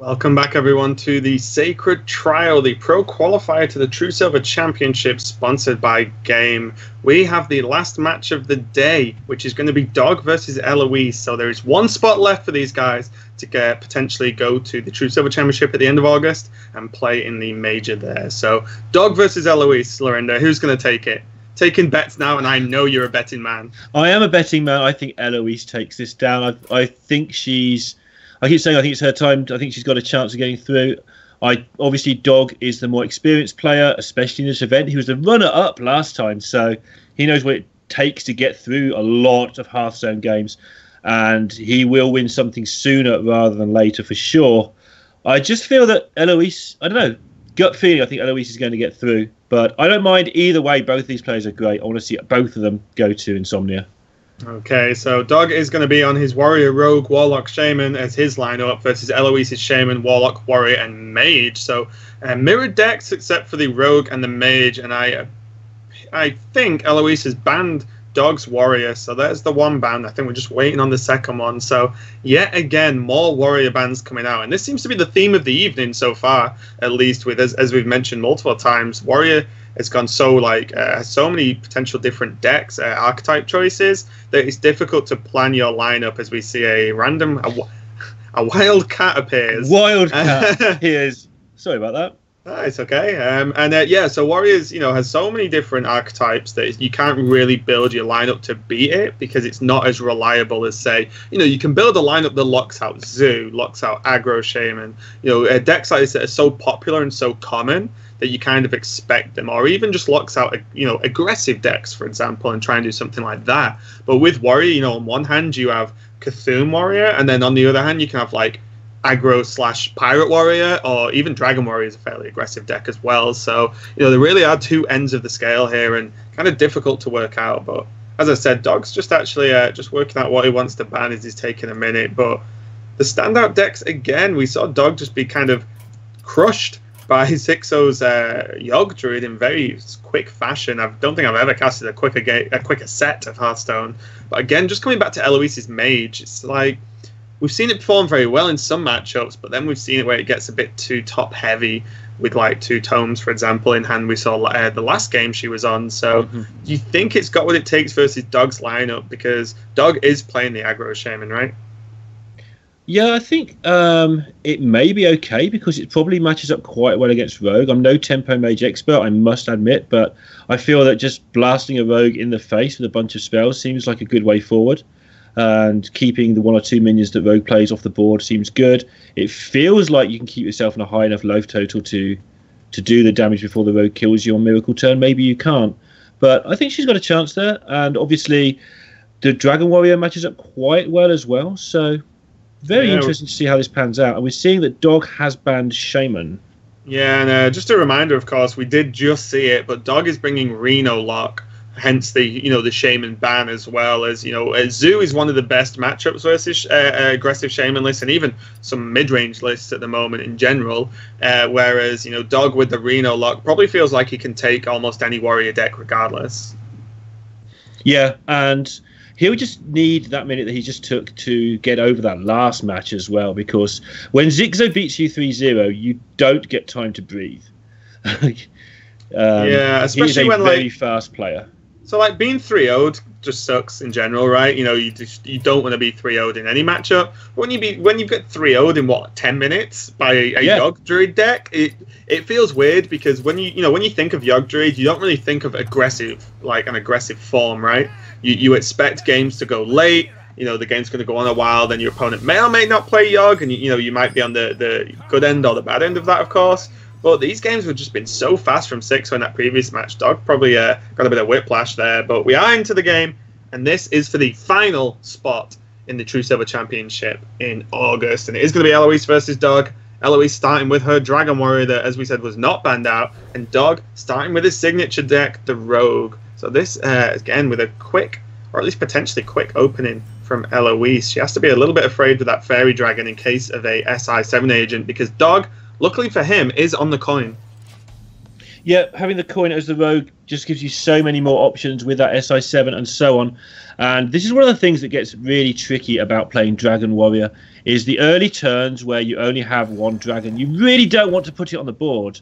Welcome back, everyone, to the Sacred Trial, the pro qualifier to the True Silver Championship, sponsored by Game. We have the last match of the day, which is going to be Dog versus Eloise. So there is one spot left for these guys to potentially go to the True Silver Championship at the end of August and play in the major there. So Dog versus Eloise, Lorinda, who's going to take it? Taking bets now, and I know you're a betting man. I am a betting man. I think Eloise takes this down. I think she's... I keep saying I think it's her time. I think she's got a chance of getting through. Obviously, Dog is the more experienced player, especially in this event. He was the runner-up last time, so he knows what it takes to get through a lot of half-zone games, and he will win something sooner rather than later for sure. I just feel that Eloise, I don't know, gut feeling, I think Eloise is going to get through, but I don't mind either way. Both of these players are great. I want to see both of them go to Insomnia. Okay, so Dog is going to be on his Warrior, Rogue, Warlock, Shaman as his lineup versus Eloise's Shaman, Warlock, Warrior, and Mage. So mirrored decks except for the Rogue and the Mage, and I think Eloise has banned Dog's Warrior, so there's the one ban. I think we're just waiting on the second one. So yet again, more Warrior bans coming out, and this seems to be the theme of the evening so far, at least with as we've mentioned multiple times. Warrior has gone so many potential different decks, archetype choices, that it's difficult to plan your lineup as we see a wild cat appears. Wild cat appears. Sorry about that. It's okay. So Warriors, has so many different archetypes that you can't really build your lineup to beat it because it's not as reliable as, say, you can build a lineup that locks out Zoo, locks out Aggro Shaman, decks like this that are so popular and so common that you kind of expect them, or even just locks out, aggressive decks, for example, and try and do something like that. But with Warrior, on one hand you have Cthulhu Warrior, and then on the other hand you can have like aggro / pirate warrior, or even Dragon Warrior is a fairly aggressive deck as well. So there really are two ends of the scale here, and kind of difficult to work out. But as I said, Dog's just actually just working out what he wants to ban as he's taking a minute. But the standout decks, again, we saw Dog just be kind of crushed by Zixo's Yogg Druid in very quick fashion. I don't think I've ever casted a quicker set of Hearthstone. But again, just coming back to Eloise's Mage, it's like we've seen it perform very well in some matchups, but then we've seen it where it gets a bit too top heavy with like two tomes, for example, in hand. We saw the last game she was on. So do you think it's got what it takes versus Dog's lineup? Because Dog is playing the Aggro Shaman, right? Yeah, I think it may be okay because it probably matches up quite well against Rogue. I'm no Tempo Mage expert, I must admit, but I feel that just blasting a Rogue in the face with a bunch of spells seems like a good way forward. And keeping the one or two minions that Rogue plays off the board seems good. It feels like you can keep yourself in a high enough loaf total to do the damage before the Rogue kills you on Miracle Turn. Maybe you can't. But I think she's got a chance there. And obviously, the Dragon Warrior matches up quite well as well. So very interesting to see how this pans out. And we're seeing that Dog has banned Shaman. Yeah, and just a reminder, of course, we did just see it, but Dog is bringing Reno Lock, hence the Shaman ban, as well as Zoo is one of the best matchups versus aggressive Shaman lists, and even some mid-range lists at the moment in general. Whereas Dog with the Reno Lock probably feels like he can take almost any Warrior deck regardless. Yeah, and he'll just need that minute that he just took to get over that last match as well, because when Zixo beats you 3-0, you don't get time to breathe. Especially he's a when very fast player. So being 3-0'd just sucks in general, right? You don't want to be 3-0'd in any matchup. When you get 3-0'd in 10 minutes by a Yogg Druid deck, it feels weird, because when you think of Yogg Druid, you don't really think of aggressive, like an aggressive form, right? You expect games to go late. The game's going to go on a while, then your opponent may or may not play Yogg, and you might be on the good end or the bad end of that, of course. But these games have just been so fast from Zixo in that previous match. Dog probably got a bit of whiplash there. But we are into the game, and this is for the final spot in the True Silver Championship in August. And it is going to be Eloise versus Dog. Eloise starting with her Dragon Warrior that, as we said, was not banned out. And Dog starting with his signature deck, the Rogue. So this, again, with a quick, or at least potentially quick opening from Eloise. She has to be a little bit afraid with that Fairy Dragon in case of a SI7 agent, because Dog, luckily for him, is on the coin. Yeah, having the coin as the rogue just gives you so many more options with that SI7 and so on. And this is one of the things that gets really tricky about playing Dragon Warrior, is the early turns where you only have one dragon. You really don't want to put it on the board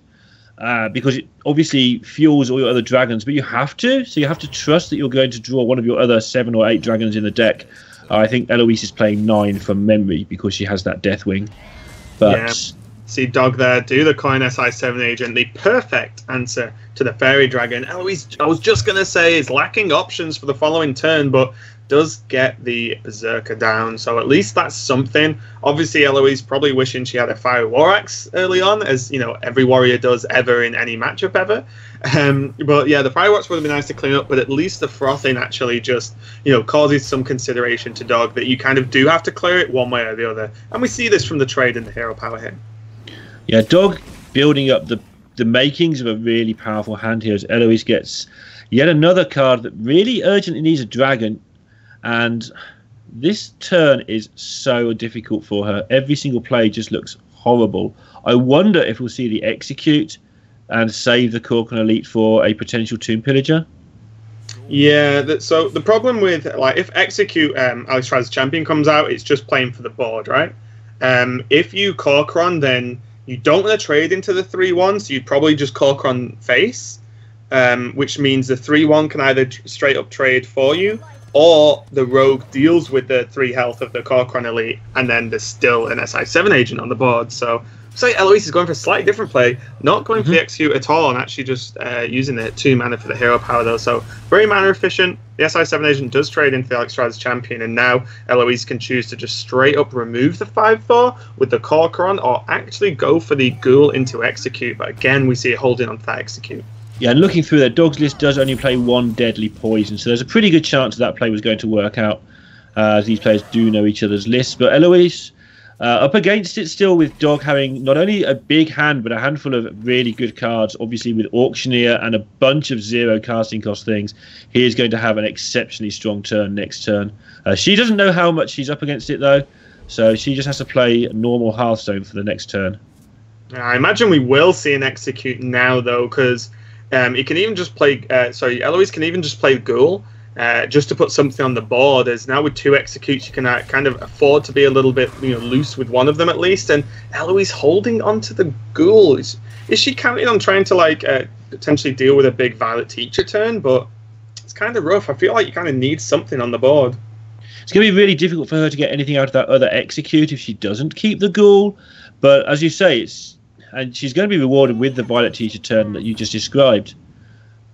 because it obviously fuels all your other dragons, but you have to. So you have to trust that you're going to draw one of your other 7 or 8 dragons in the deck. I think Eloise is playing 9 from memory because she has that Deathwing. But... yeah. See Dog there do the coin SI7 agent, the perfect answer to the fairy dragon. Eloise, I was just going to say, is lacking options for the following turn, but does get the Berserker down, so at least that's something. Obviously, Eloise probably wishing she had a Fire War Axe early on, as you know every warrior does ever in any matchup ever. But yeah, the Fire War Axe would have been nice to clean up, but at least the frothing actually just causes some consideration to Dog that you kind of do have to clear it one way or the other, and we see this from the trade in the hero power here. Yeah, Dog building up the makings of a really powerful hand here as Eloise gets yet another card that really urgently needs a dragon. And this turn is so difficult for her. Every single play just looks horrible. I wonder if we'll see the execute and save the Corcoran Elite for a potential Tomb Pillager. Yeah, so the problem with, like, if execute Alex tries champion comes out, it's just playing for the board, right? If you Corcoran, then you don't want to trade into the 3/1, so you'd probably just Corcoran face, which means the 3/1 can either straight up trade for you, or the rogue deals with the 3 health of the Corcoran Elite, and then there's still an SI7 agent on the board. So Eloise is going for a slightly different play, not going for the execute at all, and actually just using the 2 mana for the hero power though. So very mana efficient. The SI7 agent does trade into the Alex champion, and now Eloise can choose to just straight up remove the 5/4 with the Corcoran, or actually go for the ghoul into execute. But again, we see it holding on to that execute. Yeah, and looking through that, Dog's list does only play 1 deadly poison, so there's a pretty good chance that play was going to work out, as these players do know each other's lists. But Eloise up against it still, with Dog having not only a big hand, but a handful of really good cards, obviously with Auctioneer and a bunch of 0 casting cost things. He is going to have an exceptionally strong turn next turn. She doesn't know how much she's up against it, though, so she just has to play normal Hearthstone for the next turn. I imagine we will see an execute now, though, because... he can even just play. Eloise can even just play Ghoul, just to put something on the board. As now with 2 executes, you can kind of afford to be a little bit loose with one of them at least. And Eloise holding onto the Ghoul. Is she counting on trying to potentially deal with a big Violet Teacher turn? But it's kind of rough. I feel like you kind of need something on the board. It's going to be really difficult for her to get anything out of that other execute if she doesn't keep the Ghoul. But as you say, and she's going to be rewarded with the Violet Teacher turn that you just described.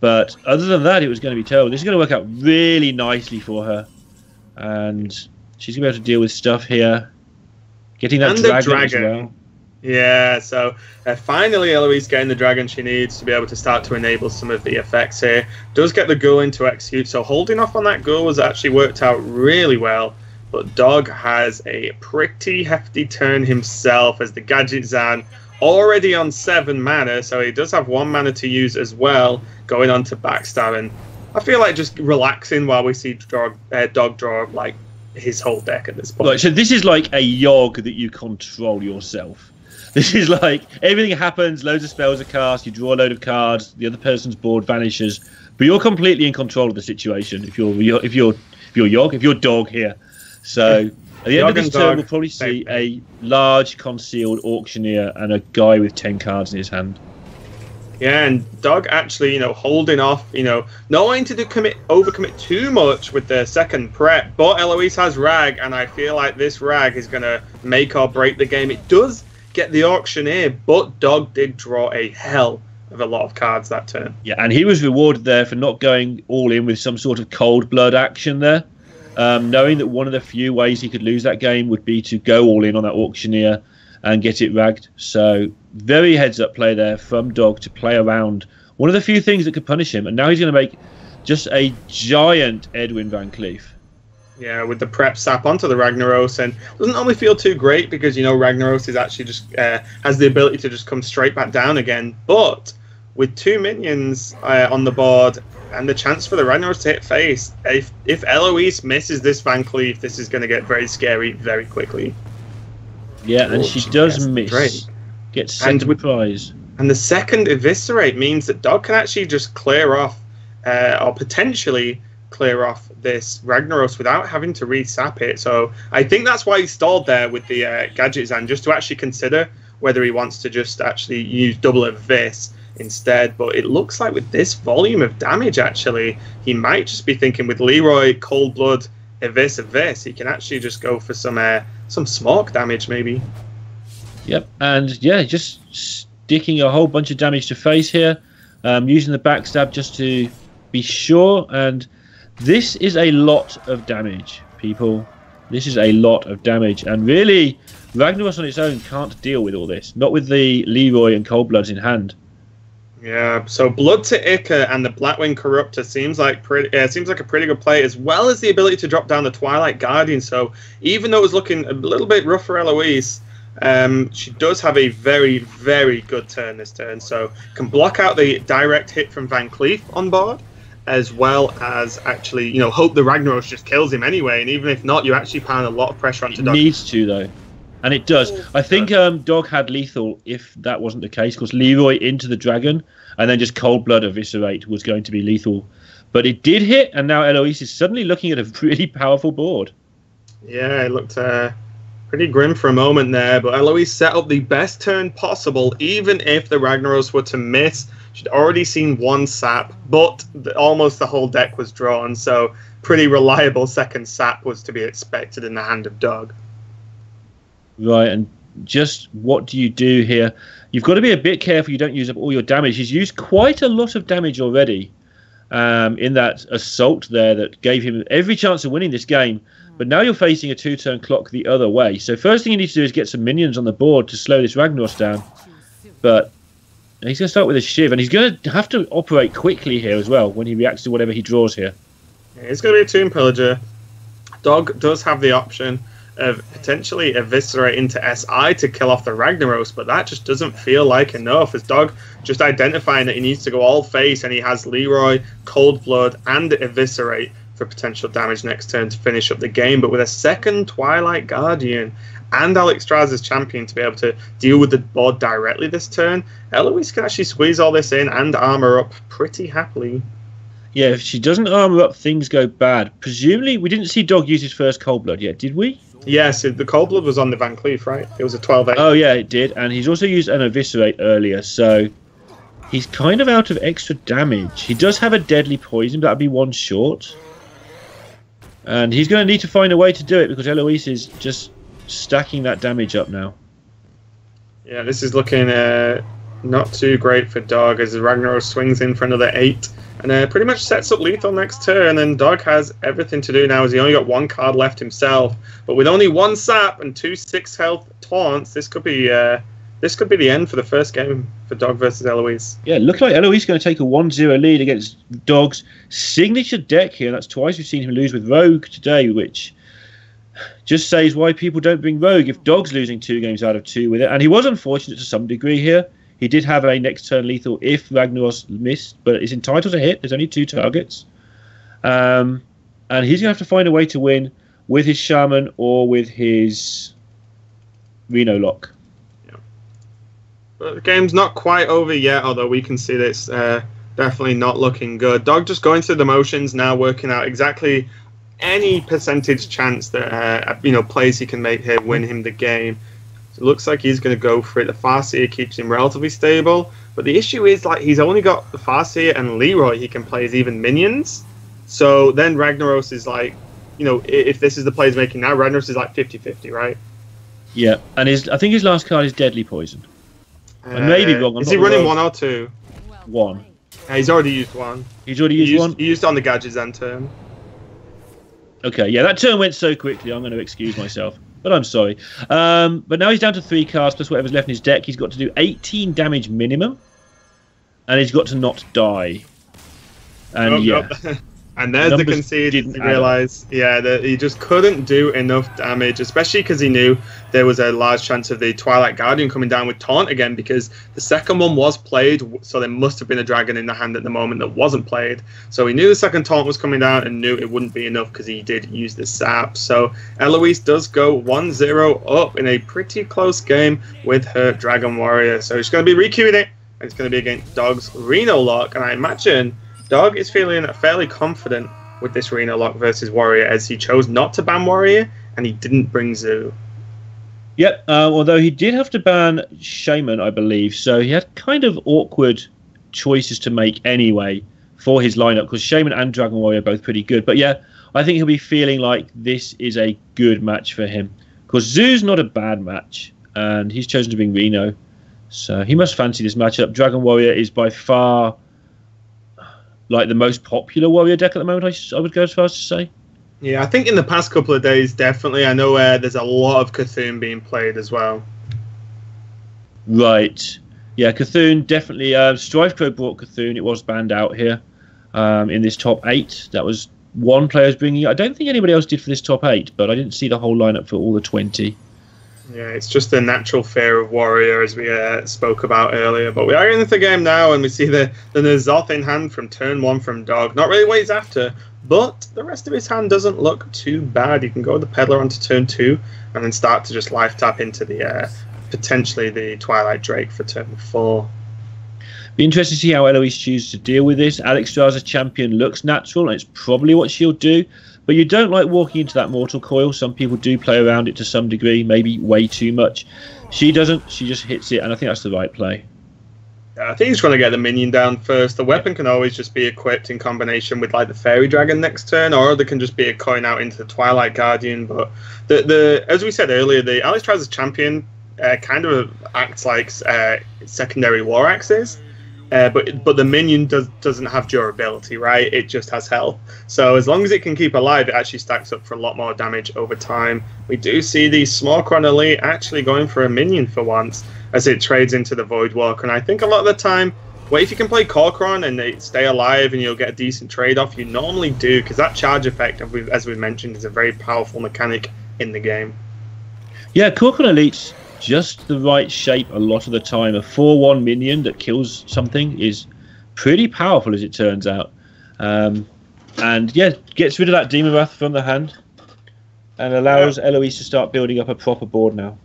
But other than that, it was going to be terrible. This is going to work out really nicely for her. And she's going to be able to deal with stuff here. Getting that dragon as well. Yeah, so finally Eloise getting the dragon she needs to be able to start to enable some of the effects here. Does get the ghoul into execute, so holding off on that ghoul was actually worked out really well. But Dog has a pretty hefty turn himself as the Gadget Zan already on 7 mana, so he does have 1 mana to use as well, going on to backstab. And I feel like just relaxing while we see Dog draw like his whole deck at this point. Right, so this is like a Yogg that you control yourself. This is like everything happens, loads of spells are cast, you draw a load of cards, the other person's board vanishes, but you're completely in control of the situation if you're Yogg, if you're Dog here. So at the end of this turn, we'll probably see a large concealed Auctioneer and a guy with 10 cards in his hand. Yeah, and Dog actually, holding off, not wanting to overcommit too much with the second prep. But Eloise has Rag, and I feel like this Rag is going to make or break the game. It does get the Auctioneer, but Dog did draw a hell of a lot of cards that turn. Yeah, and he was rewarded there for not going all in with some sort of cold blood action there. Knowing that one of the few ways he could lose that game would be to go all in on that Auctioneer and get it ragged. So very heads up play there from Dog to play around one of the few things that could punish him. And now he's going to make just a giant Edwin Van Cleef. Yeah, with the prep sap onto the Ragnaros, and doesn't normally feel too great because Ragnaros is actually just has the ability to just come straight back down again. But with 2 minions on the board and the chance for the Ragnaros to hit face, if Eloise misses this Van Cleef, this is going to get very scary very quickly. Yeah, and she does miss. Gets second prize. And the second Eviscerate means that Dog can actually just clear off, or potentially clear off this Ragnaros without having to resap it. So I think that's why he stalled there with the Gadget Zan, just to actually consider whether he wants to just actually use double Evis instead. But it looks like with this volume of damage, actually, he might just be thinking with Leroy, Cold Blood, Evis, he can actually just go for some smoke damage maybe. Yep, and yeah, just sticking a whole bunch of damage to face here, using the backstab just to be sure. And this is a lot of damage, people. This is a lot of damage, and really, Ragnaros on its own can't deal with all this. Not with the Leroy and Cold Bloods in hand. Yeah, so Blood to Ica and the Blackwing Corruptor seems like a pretty good play, as well as the ability to drop down the Twilight Guardian. So even though it was looking a little bit rough for Eloise, she does have a very, very good turn this turn. So can block out the direct hit from Van Cleef on board, as well as actually, hope the Ragnaros just kills him anyway. And even if not, you actually pound a lot of pressure onto Dog. It needs to, though. And it does. I think Dog had lethal if that wasn't the case, because Leroy into the Dragon and then just Cold Blood Eviscerate was going to be lethal. But it did hit, and now Eloise is suddenly looking at a really powerful board. Yeah, it looked pretty grim for a moment there, but Eloise set up the best turn possible, even if the Ragnaros were to miss. She'd already seen one sap, but almost the whole deck was drawn, so pretty reliable second sap was to be expected in the hand of Dog. Right, and just what do you do here? You've got to be a bit careful you don't use up all your damage. He's used quite a lot of damage already in that assault there that gave him every chance of winning this game. But now you're facing a two-turn clock the other way. So first thing you need to do is get some minions on the board to slow this Ragnaros down. But he's going to start with a Shiv, and he's going to have to operate quickly here as well when he reacts to whatever he draws here. Yeah, it's going to be a Tomb Pillager. Dog does have the option of potentially Eviscerate into SI to kill off the Ragnaros, but that just doesn't feel like enough, as Dog just identifying that he needs to go all face, and he has Leroy, Cold Blood, and Eviscerate for potential damage next turn to finish up the game. But with a second Twilight Guardian and Alex Straz's champion to be able to deal with the board directly this turn, Eloise can actually squeeze all this in and armor up pretty happily. Yeah, if she doesn't armor up, things go bad. Presumably, we didn't see Dog use his first Cold Blood yet, did we? Yes, the Cold Blood was on the Van Cleef, right? It was a 12-8. Oh, yeah, it did. And he's also used an Eviscerate earlier, so he's kind of out of extra damage. He does have a Deadly Poison, but that'd be one short. And he's going to need to find a way to do it, because Eloise is just stacking that damage up now. Yeah, this is looking not too great for Dog, as the Ragnaros swings in for another 8. And pretty much sets up lethal next turn, and Dog has everything to do now, as he only got one card left himself. But with only one sap and 2 6 health taunts, this could be the end for the first game for Dog versus Eloise. Yeah, look like Eloise is going to take a 1-0 lead against Dog's signature deck here. That's twice we've seen him lose with Rogue today, which just says why people don't bring Rogue if Dog's losing 2 games out of 2 with it. And he was unfortunate to some degree here. He did have a next turn lethal if Ragnaros missed, but is entitled to hit. There's only 2 targets. And he's going to have to find a way to win with his Shaman or with his Reno Lock. Yeah. But the game's not quite over yet, although we can see that it's definitely not looking good. Dog just going through the motions now, working out exactly any percentage chance that plays he can make here win him the game. So it looks like he's going to go for it. The Farseer keeps him relatively stable. But the issue is, he's only got the Farseer and Leroy he can play as even minions. So then Ragnaros is if this is the play he's making now, Ragnaros is 50-50, right? Yeah, and I think his last card is Deadly Poison. I may be wrong. Is he running 1 or 2? 1. He's already used 1. He's already used 1? He used it on the Gadget Zan turn. Okay, yeah, that turn went so quickly, I'm going to excuse myself. But I'm sorry. But now he's down to 3 cards plus whatever's left in his deck. He's got to do 18 damage minimum. And he's got to not die. And And there's the concede. You realise, that he just couldn't do enough damage, especially because he knew there was a large chance of the Twilight Guardian coming down with Taunt again, because the second one was played, so there must have been a dragon in the hand at the moment that wasn't played. So he knew the second Taunt was coming down and knew it wouldn't be enough because he did use the sap. So Eloise does go 1-0 up in a pretty close game with her Dragon Warrior. So she's going to be requeuing it and it's going to be against Dog's Reno lock. And I imagine Dog is feeling fairly confident with this Reno lock versus Warrior, as he chose not to ban Warrior and he didn't bring Zoo. Yep, although he did have to ban Shaman, I believe, so he had kind of awkward choices to make anyway for his lineup, because Shaman and Dragon Warrior are both pretty good. But yeah, I think he'll be feeling like this is a good match for him, because Zoo's not a bad match, and he's chosen to bring Reno, so he must fancy this matchup. Dragon Warrior is by far like the most popular Warrior deck at the moment, I would go as far as to say. Yeah, I think in the past couple of days, definitely. I know there's a lot of Cthulhu being played as well. Right. Yeah, Cthulhu definitely. Strifecrow brought Cthulhu. It was banned out here in this top 8. That was one player's bringing it. I don't think anybody else did for this top 8, but I didn't see the whole lineup for all the 20. Yeah, it's just the natural fear of Warrior, as we spoke about earlier. But we are into the game now, and we see the N'Zoth in hand from turn 1 from Dog. Not really what he's after, but the rest of his hand doesn't look too bad. You can go with the Peddler onto turn 2, and then start to just life tap into the potentially the Twilight Drake for turn 4. Be interested to see how Eloise chooses to deal with this. Alexstrasza champion looks natural, and it's probably what she'll do. But you don't like walking into that Mortal Coil. Some people do play around it to some degree, maybe way too much. She doesn't. She just hits it, and I think that's the right play. I think he's trying to get the minion down first. The weapon can always just be equipped in combination with like the Fairy Dragon next turn, or there can just be a coin out into the Twilight Guardian. But the as we said earlier, the Alexstrasza champion kind of acts like secondary War Axes. But the minion doesn't have durability, right? It just has health. So as long as it can keep alive, it actually stacks up for a lot more damage over time. We do see the Smallcron Elite actually going for a minion for once, as it trades into the Voidwalker. And I think a lot of the time, well, if you can play Kor'kron and they stay alive and you'll get a decent trade-off, you normally do, because that charge effect, as we mentioned, is a very powerful mechanic in the game. Yeah, Kor'kron Elite's just the right shape a lot of the time. A 4/1 minion that kills something is pretty powerful, as it turns out. And yeah, gets rid of that Demon Wrath from the hand and allows Eloise to start building up a proper board now.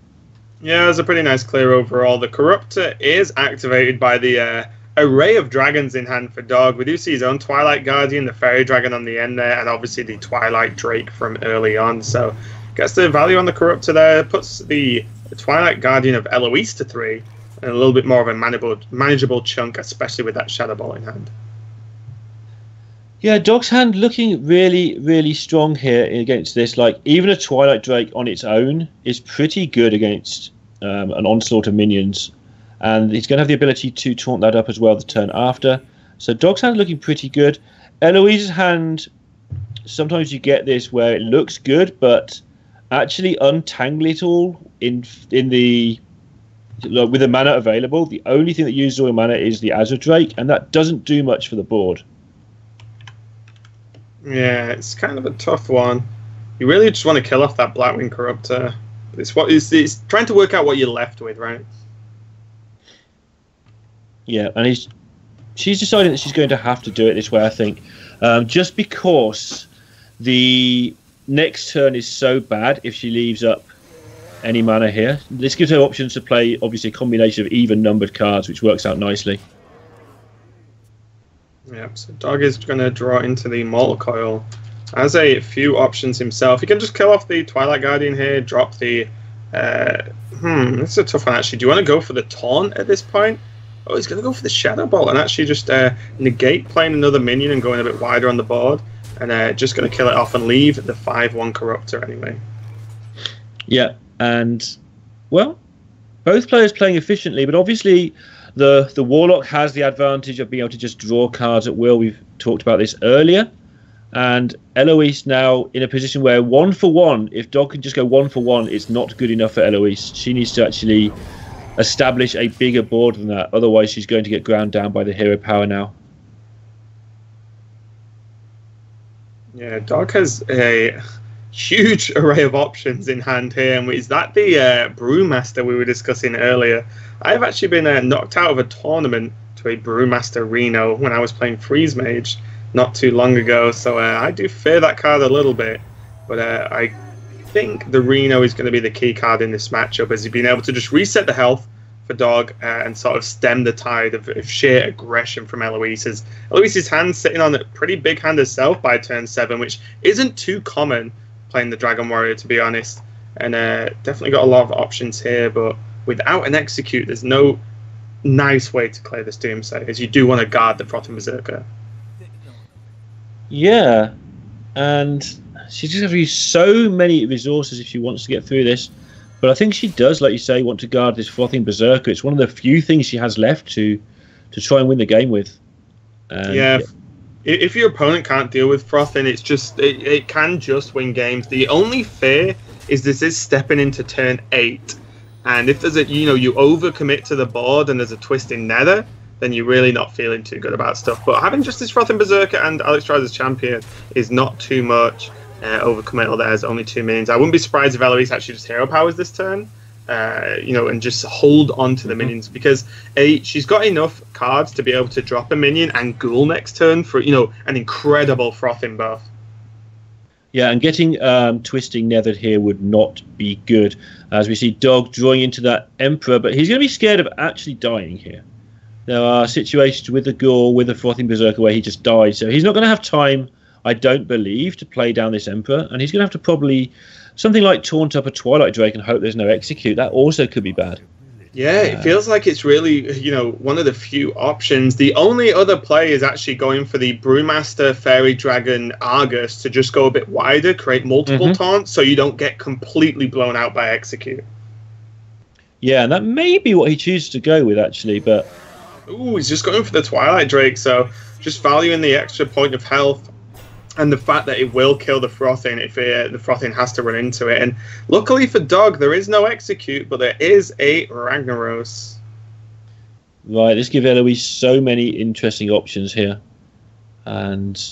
Yeah, there's a pretty nice clear overall. The Corruptor is activated by the array of dragons in hand for Dog. We do see his own Twilight Guardian, the Fairy Dragon on the end there, and obviously the Twilight Drake from early on. So gets the value on the Corruptor there, puts the Twilight Guardian of Eloise to 3, and a little bit more of a manageable chunk, especially with that Shadow Ball in hand. Yeah, Dog's hand looking really, really strong here against this. Like, even a Twilight Drake on its own is pretty good against an onslaught of minions. And he's going to have the ability to taunt that up as well the turn after. So Dog's hand looking pretty good. Eloise's hand, sometimes you get this where it looks good, but actually untangle it all in the with the mana available. The only thing that uses all your mana is the Azure Drake, and that doesn't do much for the board. Yeah, it's kind of a tough one. You really just want to kill off that Blackwing Corruptor. It's trying to work out what you're left with, right? Yeah, and she's deciding that she's going to have to do it this way, I think. Just because the next turn is so bad if she leaves up any mana here. This gives her options to play, obviously, a combination of even-numbered cards, which works out nicely. Yep, so Dog is going to draw into the Mortal Coil. Has a few options himself. He can just kill off the Twilight Guardian here, drop the... this is a tough one, actually. Do you want to go for the Taunt at this point? Oh, he's going to go for the Shadow Ball and actually just negate playing another minion and going a bit wider on the board. And just going to kill it off and leave the 5/1 Corruptor anyway. Yeah, and, well, both players playing efficiently, but obviously the Warlock has the advantage of being able to just draw cards at will. We've talked about this earlier. And Eloise now in a position where 1 for 1, if Dog can just go 1 for 1, it's not good enough for Eloise. She needs to actually establish a bigger board than that. Otherwise, she's going to get ground down by the hero power now. Yeah, Dog has a huge array of options in hand here. And is that the Brewmaster we were discussing earlier? I've actually been knocked out of a tournament to a Brewmaster Reno when I was playing Freeze Mage not too long ago. So I do fear that card a little bit. But I think the Reno is going to be the key card in this matchup, as he's been able to just reset the health for Dog and sort of stem the tide of sheer aggression from Eloise. Eloise's hand's sitting on a pretty big hand herself by turn 7, which isn't too common playing the Dragon Warrior, to be honest. And definitely got a lot of options here, but without an execute, there's no nice way to clear this Doomsday, as you do want to guard the Frothing Berserker. Yeah, and she's just going to use so many resources if she wants to get through this. But I think she does, like you say, want to guard this Frothing Berserker. It's one of the few things she has left to try and win the game with. Yeah. If your opponent can't deal with Frothing, it's just it can just win games. The only fear is this is stepping into turn 8, and if there's you overcommit to the board and there's a twisting nether, then you're really not feeling too good about stuff. But having just this Frothing Berserker and Alex Trice as champion is not too much. Overcommittal there's only 2 minions. I wouldn't be surprised if Eloise actually just hero powers this turn, and just hold on to the minions, because she's got enough cards to be able to drop a minion and ghoul next turn for an incredible Frothing buff. Yeah, and getting Twisting Nethered here would not be good, as we see Dog drawing into that Emperor, but he's going to be scared of actually dying here. There are situations with the Ghoul, with the Frothing Berserker, where he just dies, so he's not going to have time, I don't believe, to play down this Emperor, and he's going to have to probably something like taunt up a Twilight Drake and hope there's no execute. That also could be bad. Yeah, it feels like it's really, one of the few options. The only other play is actually going for the Brewmaster, Fairy Dragon, Argus to just go a bit wider, create multiple taunts, so you don't get completely blown out by execute. Yeah, and that may be what he chooses to go with, actually, but... Ooh, he's just going for the Twilight Drake, so just valuing the extra point of health and the fact that it will kill the Frothing if the Frothing has to run into it. And luckily for Dog, there is no execute, but there is a Ragnaros. Right, this gives Eloise so many interesting options here. And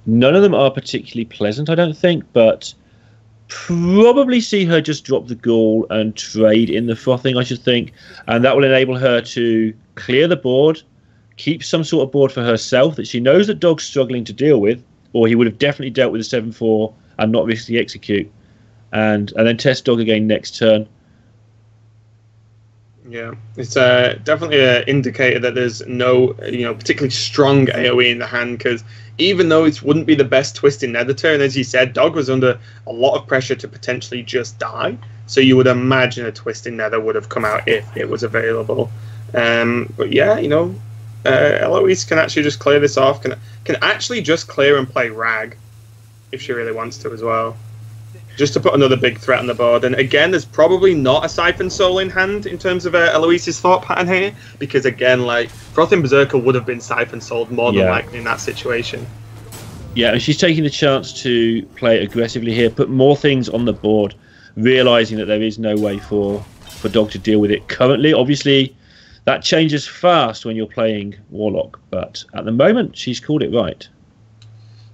none of them are particularly pleasant, I don't think, but probably see her just drop the Ghoul and trade in the Frothing, I should think. And that will enable her to clear the board, keep some sort of board for herself that she knows that Dog's struggling to deal with, or he would have definitely dealt with the 7-4 and not risk the execute, and then test Dog again next turn. Yeah, it's definitely an indicator that there's no particularly strong AoE in the hand, because even though it wouldn't be the best Twisting Nether turn, as you said, Dog was under a lot of pressure to potentially just die, so you would imagine a Twisting Nether would have come out if it was available. But yeah, Eloise can actually just clear this off, can actually just clear and play Rag if she really wants to as well, just to put another big threat on the board. And again, there's probably not a Siphon Soul in hand in terms of Eloise's thought pattern here, because again, like, Frothing Berserker would have been Siphon Souled more than likely in that situation. Yeah, and she's taking the chance to play aggressively here, put more things on the board, realising that there is no way for Dog to deal with it currently. Obviously, that changes fast when you're playing Warlock, but at the moment, she's called it right.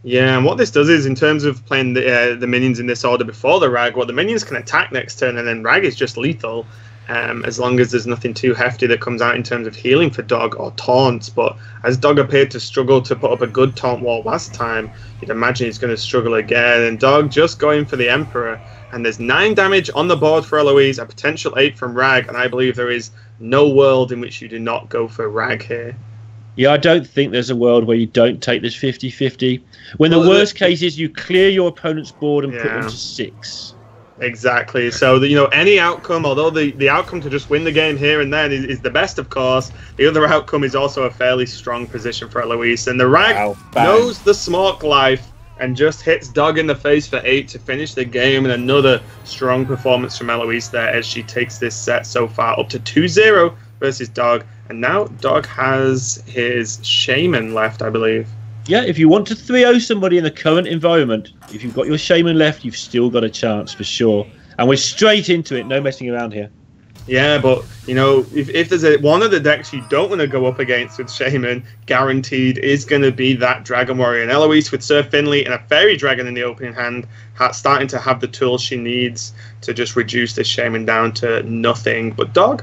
Yeah, and what this does is, in terms of playing the minions in this order before the Rag, the minions can attack next turn, and then Rag is just lethal, as long as there's nothing too hefty that comes out in terms of healing for Dog or taunts. But as Dog appeared to struggle to put up a good taunt wall last time, you'd imagine he's going to struggle again. And Dog just going for the Emperor, and there's 9 damage on the board for Eloise, a potential 8 from Rag, and I believe there is no world in which you do not go for Rag here. Yeah, I don't think there's a world where you don't take this 50-50. When the worst case is you clear your opponent's board and put them to 6. Exactly. So, any outcome, although the outcome to just win the game here and then is the best, of course, the other outcome is also a fairly strong position for Eloise. And the Rag knows the Smork life and just hits Dog in the face for 8 to finish the game. And another strong performance from Eloise there, as she takes this set so far up to 2-0 versus Dog. And now Dog has his Shaman left, I believe. Yeah, if you want to 3-0 somebody in the current environment, if you've got your Shaman left, you've still got a chance for sure. And we're straight into it, no messing around here. Yeah, but, if there's one of the decks you don't want to go up against with Shaman, guaranteed is going to be that Dragon Warrior. And Eloise with Sir Finley and a Fairy Dragon in the opening hand, starting to have the tools she needs to just reduce this Shaman down to nothing. But Dog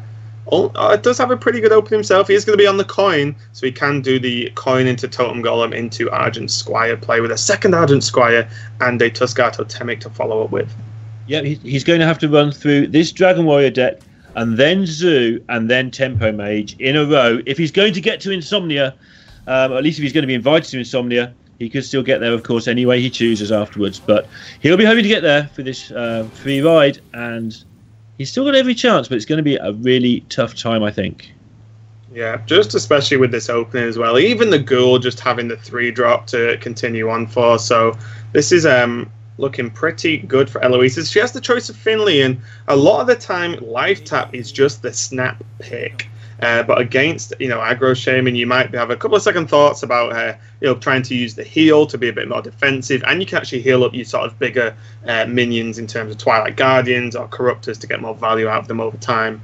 does have a pretty good open himself. He is going to be on the coin, so he can do the coin into Totem Golem into Argent Squire play with a second Argent Squire and a Tuscar Totemic to follow up with. Yeah, he's going to have to run through this Dragon Warrior deck and then Zoo, and then Tempo Mage in a row. If he's going to get to Insomnia, at least if he's going to be invited to Insomnia, he could still get there, of course, any way he chooses afterwards. But he'll be hoping to get there for this free ride, and he's still got every chance, but it's going to be a really tough time, I think. Yeah, just especially with this opening as well. Even the Ghoul just having the 3-drop to continue on for. So this is looking pretty good for Eloise. She has the choice of Finley, and a lot of the time, Life Tap is just the snap pick. But against, aggro Shaman, you might have a couple of second thoughts about, trying to use the heal to be a bit more defensive, and you can actually heal up your sort of bigger minions in terms of Twilight Guardians or Corruptors to get more value out of them over time.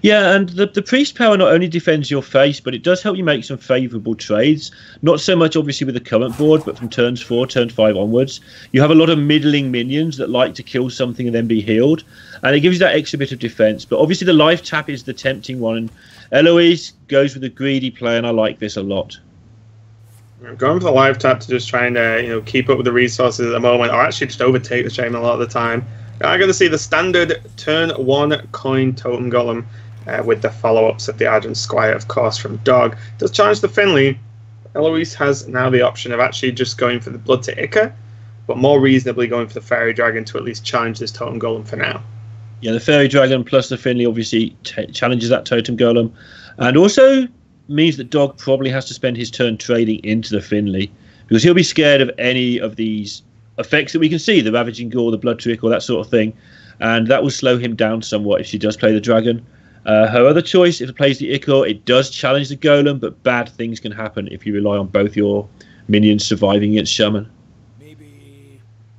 Yeah, and the Priest power not only defends your face, but it does help you make some favourable trades. Not so much, obviously, with the current board, but from turns 4, turn 5 onwards. You have a lot of middling minions that like to kill something and then be healed, and it gives you that extra bit of defence. But obviously the Life Tap is the tempting one, and Eloise goes with a greedy play, and I like this a lot. I'm going for the Life Tap to just try and keep up with the resources at the moment, or actually just overtake the Shaman a lot of the time. I'm going to see the standard turn 1 coin Totem Golem with the follow-ups of the Argent Squire, of course, from Dog. Does challenge the Finley. Eloise has now the option of actually just going for the Blood to Ica, but more reasonably going for the Fairy Dragon to at least challenge this Totem Golem for now. Yeah, the Fairy Dragon plus the Finley obviously challenges that Totem Golem, and also means that Dog probably has to spend his turn trading into the Finley, because he'll be scared of any of these effects that we can see, the Ravaging Gore, the Blood Trick, or that sort of thing, and that will slow him down somewhat if she does play the Dragon. Her other choice, if it plays the Ichor, it does challenge the Golem, but bad things can happen if you rely on both your minions surviving against Shaman.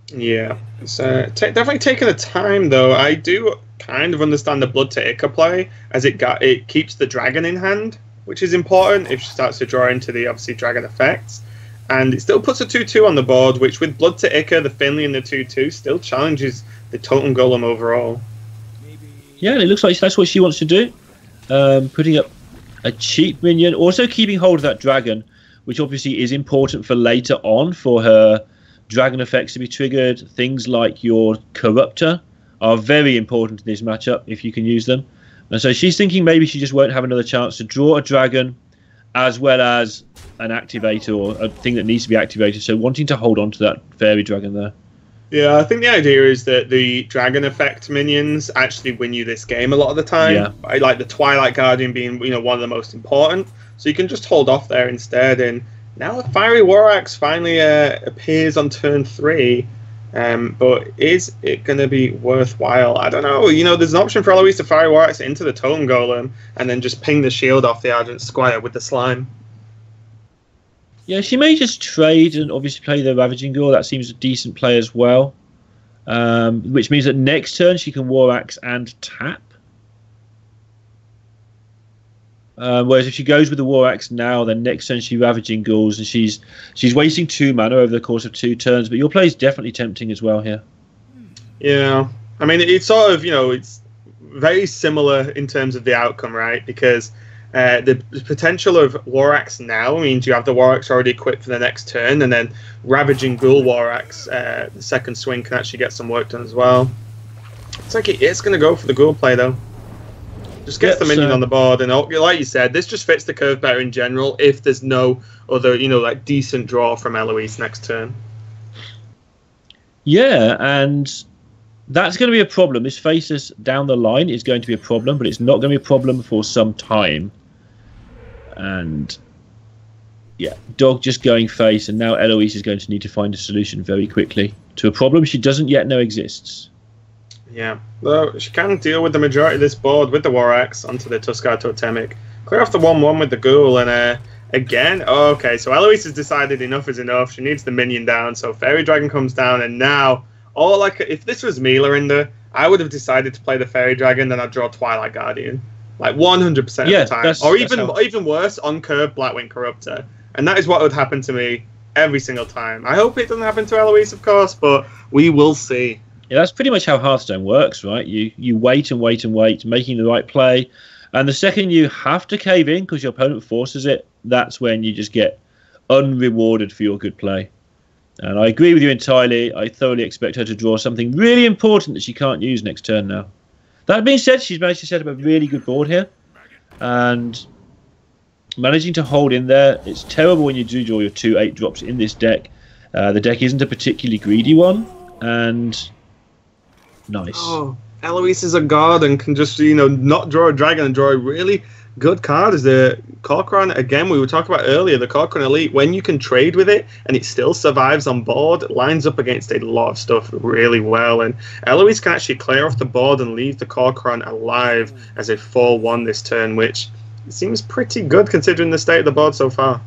Yeah, it's definitely taking the time, though. I do kind of understand the Blood to Ichor play, as it keeps the Dragon in hand, which is important if she starts to draw into the, obviously, Dragon effects. And it still puts a 2-2 on the board, which with Blood to Ichor, the Finley, and the 2-2 still challenges the Totem Golem overall. Yeah, and it looks like that's what she wants to do. Putting up a cheap minion. Also keeping hold of that Dragon, which obviously is important for later on for her Dragon effects to be triggered. Things like your Corruptor are very important in this matchup if you can use them. And so she's thinking maybe she just won't have another chance to draw a Dragon as well as an activator or a thing that needs to be activated. So wanting to hold on to that Fairy Dragon there. Yeah, I think the idea is that the Dragon effect minions actually win you this game a lot of the time. Yeah. I like the Twilight Guardian being, one of the most important. So you can just hold off there instead. And now the Fiery War Axe finally appears on turn 3. But is it going to be worthwhile? I don't know. There's an option for Eloise to Fiery War Axe into the Totem Golem and then just ping the shield off the Argent Squire with the slime. Yeah, she may just trade and obviously play the Ravaging Gore. That seems a decent play as well. Which means that next turn she can War Axe and tap. Whereas if she goes with the War Axe now, then next turn she Ravaging Gores, and she's wasting 2 mana over the course of 2 turns. But your play is definitely tempting as well here. Yeah, I mean it's sort of it's very similar in terms of the outcome, right? Because the potential of War Axe now means you have the War Axe already equipped for the next turn, and then Ravaging Ghoul War Axe, the second swing can actually get some work done as well. It's like it's going to go for the Ghoul play though. Just gets the minion on the board, and like you said, this just fits the curve better in general if there's no other, like decent draw from Eloise next turn. Yeah, and that's going to be a problem. This faces down the line is going to be a problem, but it's not going to be a problem for some time. And yeah, Dog just going face, and now Eloise is going to need to find a solution very quickly to a problem she doesn't yet know exists. Yeah, though she can deal with the majority of this board with the War Axe onto the Tuskar Totemic. Clear off the 1-1 with the Ghoul, and again, okay, so Eloise has decided enough is enough. She needs the minion down, so Fairy Dragon comes down, and now, if this was me, Lorinda, I would have decided to play the Fairy Dragon, then I'd draw Twilight Guardian. Like 100% of the time. Or even worse, on curve Blackwing Corruptor. And that is what would happen to me every single time. I hope it doesn't happen to Eloise, of course, but we will see. Yeah, that's pretty much how Hearthstone works, right? You wait and wait and wait, making the right play. And the second you have to cave in because your opponent forces it, that's when you just get unrewarded for your good play. And I agree with you entirely. I thoroughly expect her to draw something really important that she can't use next turn now. That being said, she's managed to set up a really good board here, and managing to hold in there. It's terrible when you do draw your 2/8 drops in this deck. The deck isn't a particularly greedy one, and nice. Oh, Eloise is a god and can just, not draw a dragon and draw a really good card. Is the Corcoran, again, we were talking about earlier, the Corcoran Elite, when you can trade with it and it still survives on board, it lines up against a lot of stuff really well. And Eloise can actually clear off the board and leave the Corcoran alive as a 4/1 this turn, which seems pretty good considering the state of the board so far.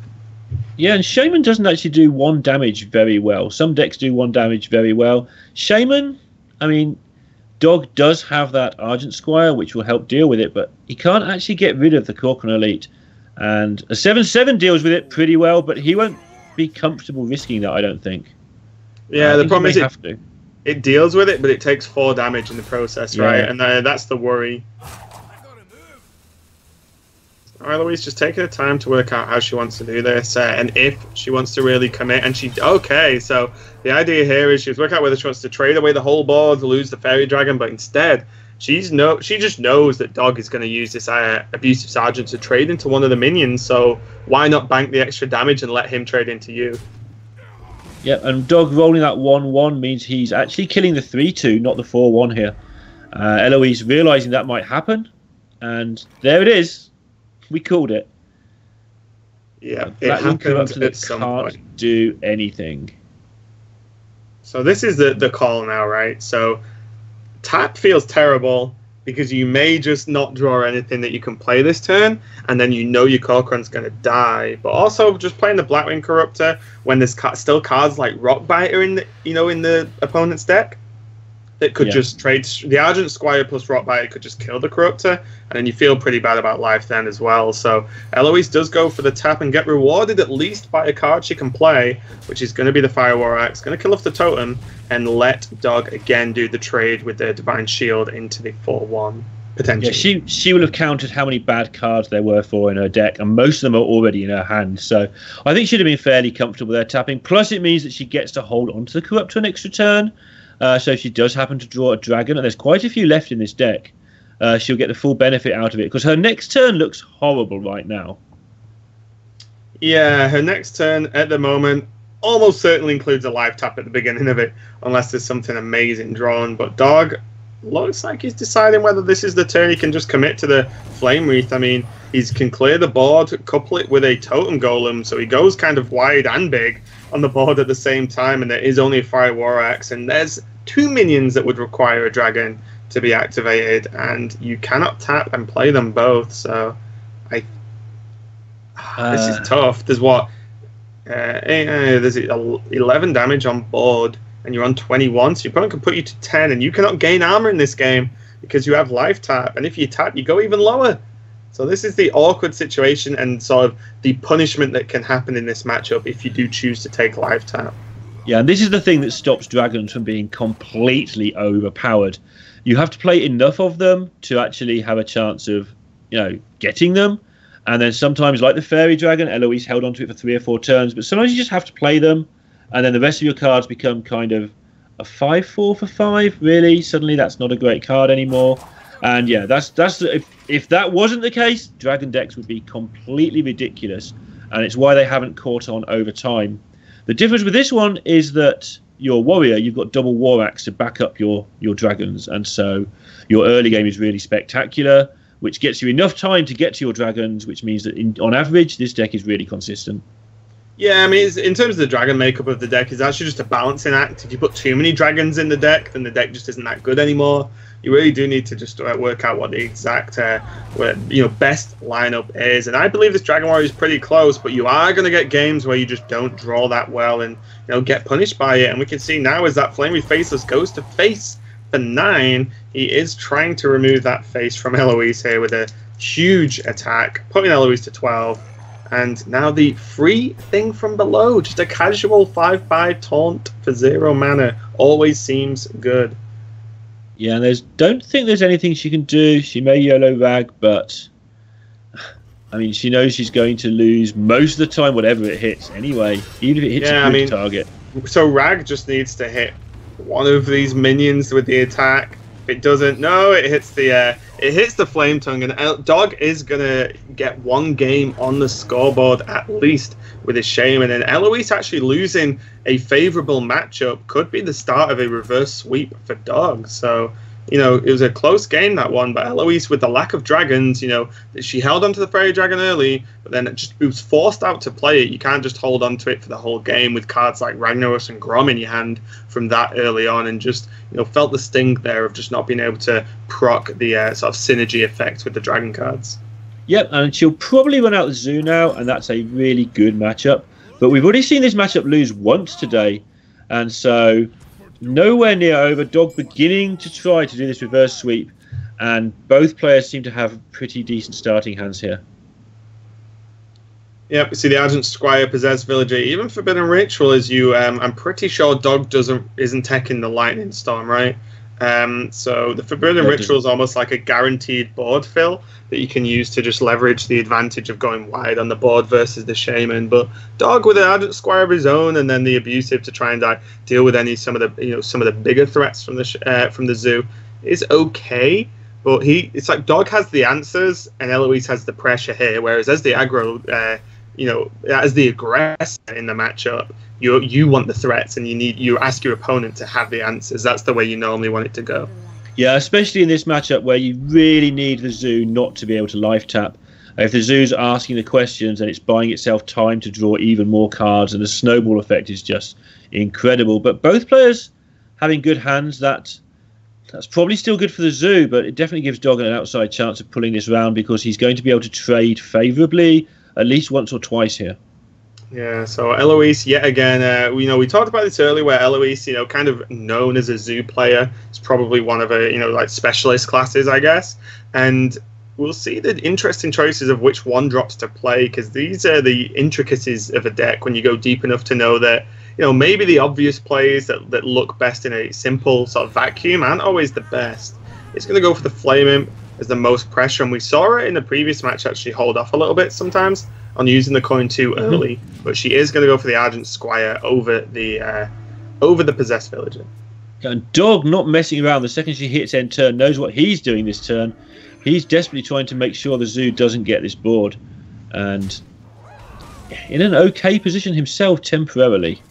Yeah, and Shaman doesn't actually do 1 damage very well. Some decks do 1 damage very well. Shaman, I mean, Dog does have that Argent Squire, which will help deal with it, but he can't actually get rid of the Corcoran Elite. And a 7/7 deals with it pretty well, but he won't be comfortable risking that, I don't think. Yeah, the problem is to. It deals with it, but it takes 4 damage in the process, right? And that's the worry. Eloise just taking her time to work out how she wants to do this, and if she wants to really commit. And so the idea here is she's working out whether she wants to trade away the whole board to lose the fairy dragon, but instead she just knows that Dog is going to use this abusive sergeant to trade into one of the minions. So why not bank the extra damage and let him trade into you? Yeah, and Dog rolling that 1/1 means he's actually killing the 3/2, not the 4/1 here. Eloise realizing that might happen, and there it is. We called it. Yeah, it happened at some point. Can't do anything. So this is the call now, right? So tap feels terrible because you may just not draw anything that you can play this turn, and then your Corcoran's going to die. But also just playing the Blackwing Corruptor when there's still cards like Rockbiter in the opponent's deck. That could just trade the Argent Squire plus Rockbite could just kill the Corruptor, and then you feel pretty bad about life then as well. So Eloise does go for the tap and get rewarded at least by a card she can play, which is going to be the Fire War Axe. Going to kill off the totem and let Dog again do the trade with the Divine Shield into the 4/1 potentially. Yeah, she will have counted how many bad cards there were for in her deck, and most of them are already in her hand. So I think she'd have been fairly comfortable there tapping. Plus, it means that she gets to hold onto the Corruptor an extra turn. So if she does happen to draw a dragon, and there's quite a few left in this deck, she'll get the full benefit out of it, because her next turn looks horrible right now. Yeah, her next turn at the moment almost certainly includes a live tap at the beginning of it, unless there's something amazing drawn. But Dog looks like he's deciding whether this is the turn he can just commit to the Flame Wreath. I mean, he can clear the board, couple it with a Totem Golem, so he goes kind of wide and big on the board at the same time, and there is only a Fire War Axe, and there's 2 minions that would require a dragon to be activated, and you cannot tap and play them both. So this is tough. There's there's 11 damage on board, and you're on 21, so your opponent can put you to 10, and you cannot gain armor in this game because you have life tap, and if you tap, you go even lower. So this is the awkward situation and sort of the punishment that can happen in this matchup if you do choose to take life tap. Yeah, and this is the thing that stops dragons from being completely overpowered. You have to play enough of them to actually have a chance of, getting them. And then sometimes, like the Fairy Dragon, Eloise held onto it for 3 or 4 turns, but sometimes you just have to play them, and then the rest of your cards become kind of a 5/4 for 5, really. Suddenly that's not a great card anymore. And yeah, if that wasn't the case, dragon decks would be completely ridiculous, and it's why they haven't caught on over time. The difference with this one is that your warrior, you've got double War Axe to back up your dragons, and so your early game is really spectacular, which gets you enough time to get to your dragons, which means that on average this deck is really consistent. Yeah, I mean, in terms of the dragon makeup of the deck, it's actually just a balancing act. If you put too many dragons in the deck, then the deck just isn't that good anymore. You really do need to just work out what the exact best lineup is. And I believe this Dragon Warrior is pretty close, but you are going to get games where you just don't draw that well and get punished by it. And we can see now as that Flamey Faceless goes to face for 9, he is trying to remove that face from Eloise here with a huge attack, putting Eloise to 12. And now the free thing from below, just a casual 5/5 taunt for 0 mana, always seems good. Yeah, and don't think there's anything she can do. She may YOLO Rag, but I mean, she knows she's going to lose most of the time, whatever it hits anyway, even if it hits a good target. So Rag just needs to hit one of these minions with the attack, It doesn't. No, it hits the flame tongue, and Dog is gonna get one game on the scoreboard at least with his shaman. And Eloise actually losing a favorable matchup could be the start of a reverse sweep for Dog. So, it was a close game, that one, but Eloise, with the lack of dragons, she held onto the Fairy Dragon early, but then it was forced out to play it. You can't just hold on to it for the whole game with cards like Ragnaros and Grom in your hand from that early on, and just, felt the sting there of just not being able to proc the sort of synergy effect with the dragon cards. Yep, and she'll probably run out the zoo now, and that's a really good matchup. But we've already seen this matchup lose once today, and so nowhere near over. Dog beginning to try to do this reverse sweep, and both players seem to have pretty decent starting hands here. Yep, we see the Argent Squire, Possessed Villager, even Forbidden Ritual, as you. I'm pretty sure Dog isn't taking the Lightning Storm, right? So the Forbidden Ritual is almost like a guaranteed board fill that you can use to just leverage the advantage of going wide on the board versus the Shaman. But Dog with an Argent Squire of his own, and then the Abusive to try and deal with some of the bigger threats from the zoo is okay. But it's like Dog has the answers and Eloise has the pressure here, whereas as the aggro, as the aggressor in the matchup, you want the threats and you ask your opponent to have the answers. That's the way you normally want it to go. Yeah, especially in this matchup where you really need the zoo not to be able to life tap. If the zoo's asking the questions, and it's buying itself time to draw even more cards, and the snowball effect is just incredible. But both players having good hands, that's probably still good for the zoo, but it definitely gives Dog an outside chance of pulling this round because he's going to be able to trade favourably at least once or twice here. Yeah, so Eloise, yet again, we talked about this earlier, where Eloise, kind of known as a zoo player, is probably one of her, specialist classes, I guess. And we'll see the interesting choices of which one drops to play, because these are the intricacies of a deck when you go deep enough to know that, maybe the obvious plays that look best in a simple sort of vacuum aren't always the best. It's going to go for the Flame Imp as the most pressure, and we saw her in the previous match actually hold off a little bit sometimes on using the coin too early, but she is going to go for the Argent Squire over the Possessed Villager. And Dog not messing around. The second she hits end turn, knows what he's doing this turn. He's desperately trying to make sure the zoo doesn't get this board, and in an okay position himself temporarily.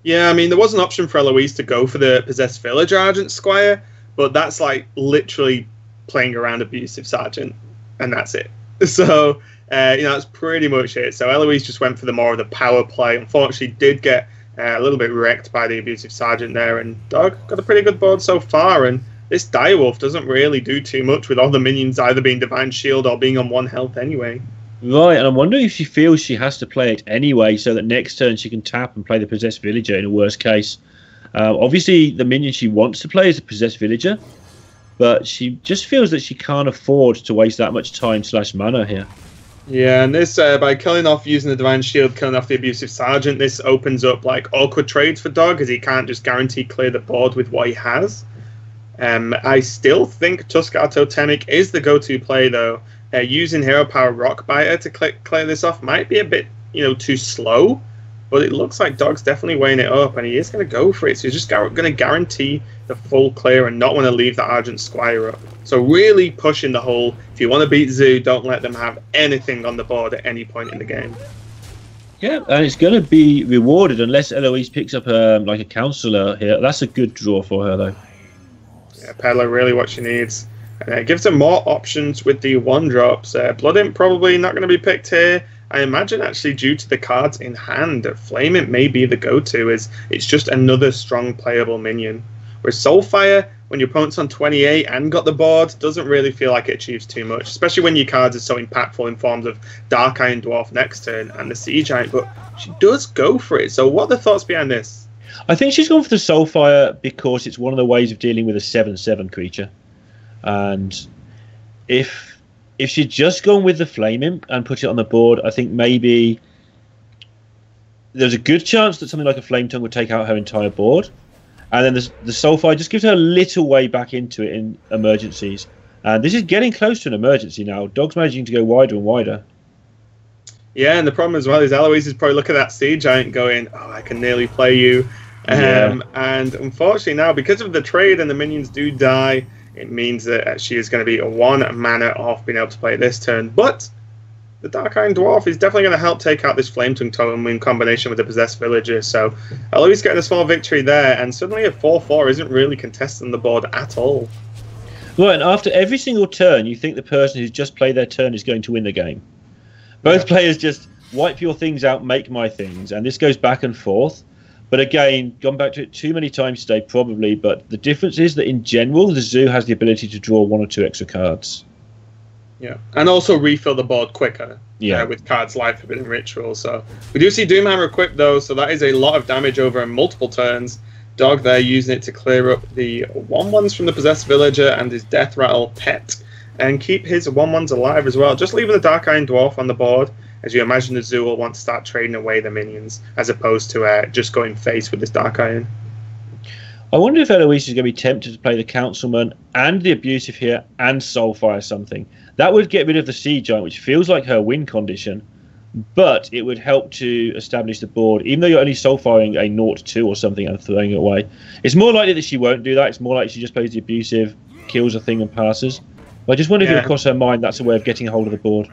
Yeah, I mean, there was an option for Eloise to go for the Possessed Villager Argent Squire, but that's like literally playing around Abusive Sergeant, and that's it. So, that's pretty much it. So Eloise just went for the more of the power play. Unfortunately, did get a little bit wrecked by the Abusive Sergeant there, and Dog got a pretty good board so far. And this Direwolf doesn't really do too much with all the minions either being Divine Shield or being on 1 health anyway. Right, and I'm wondering if she feels she has to play it anyway, so that next turn she can tap and play the Possessed Villager in a worst case. Obviously, the minion she wants to play is the Possessed Villager, but she just feels that she can't afford to waste that much time / mana here. Yeah, and this, by killing off, using the Divine Shield, killing off the Abusive Sergeant, this opens up awkward trades for Dog, as he can't just guarantee clear the board with what he has. I still think Tuskarr Totemic is the go-to play, though. Using Hero Power Rockbiter to clear this off might be a bit, too slow, but it looks like Dog's definitely weighing it up, and he is going to go for it. So he's just going to guarantee the full clear and not want to leave the Argent Squire up. So really pushing the whole, if you want to beat Zoo, don't let them have anything on the board at any point in the game. Yeah, and it's going to be rewarded unless Eloise picks up a Counselor here. That's a good draw for her, though. Yeah, Peddler really what she needs. And it gives her more options with the 1-drops. Blood Imp probably not going to be picked here. I imagine actually due to the cards in hand, Flame Imp may be the go-to, as it's just another strong playable minion. Whereas Soulfire, when your opponent's on 28 and got the board, doesn't really feel like it achieves too much, especially when your cards are so impactful in forms of Dark Iron Dwarf next turn and the Sea Giant, but she does go for it. So what are the thoughts behind this? I think she's gone for the Soulfire because it's one of the ways of dealing with a 7/7 creature. And if she'd just gone with the Flame Imp and put it on the board, I think maybe there's a good chance that something like a Flame Tongue would take out her entire board. And then the Soulfire just gives her a little way back into it in emergencies. And this is getting close to an emergency now. Dog's managing to go wider and wider. Yeah, and the problem as well is Eloise is probably looking at that Sea Giant going, oh, I can nearly play you. And unfortunately now, because of the trade and the minions do die, it means that she is going to be a 1 mana off being able to play this turn. But the Dark Iron Dwarf is definitely going to help take out this Flame Tongue Totem in combination with the Possessed Villager. So Eloise getting a small victory there, and suddenly a 4/4 isn't really contesting the board at all. Right, and after every single turn, you think the person who's just played their turn is going to win the game. Both players just wipe your things out, make my things, and this goes back and forth. But again, gone back to it too many times today, probably. But the difference is that in general, the zoo has the ability to draw 1 or 2 extra cards. Yeah, and also refill the board quicker. Yeah, with cards like Forbidden Ritual. So we do see Doomhammer equipped though, so that is a lot of damage over multiple turns. Dog there using it to clear up the 1/1s from the Possessed Villager and his Death Rattle pet, and keep his 1/1s alive as well. Just leaving the Dark Iron Dwarf on the board, as you imagine the zoo will want to start trading away the minions, as opposed to just going face with this Dark Iron. I wonder if Eloise is going to be tempted to play the Councilman and the Abusive here and Soulfire something. That would get rid of the Sea Giant, which feels like her win condition, but it would help to establish the board, even though you're only Soulfiring a 0/2 or something and throwing it away. It's more likely that she won't do that. It's more likely she just plays the Abusive, kills a thing and passes. But I just wonder if it would cross her mind that's a way of getting a hold of the board.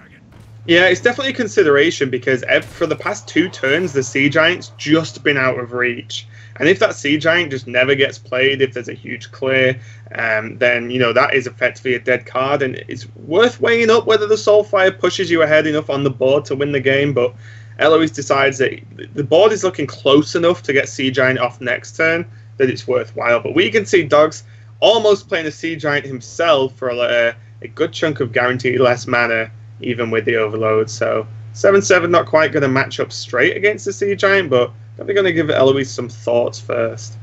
Yeah, it's definitely a consideration because for the past 2 turns, the Sea Giant's just been out of reach. And if that Sea Giant just never gets played, if there's a huge clear, then, that is effectively a dead card. And it's worth weighing up whether the Soulfire pushes you ahead enough on the board to win the game. But Eloise decides that the board is looking close enough to get Sea Giant off next turn that it's worthwhile. But we can see Dogs almost playing a Sea Giant himself for a good chunk of guaranteed less mana, even with the overload. So 7/7 not quite going to match up straight against the Sea Giant, but I'm going to give Eloise some thoughts first.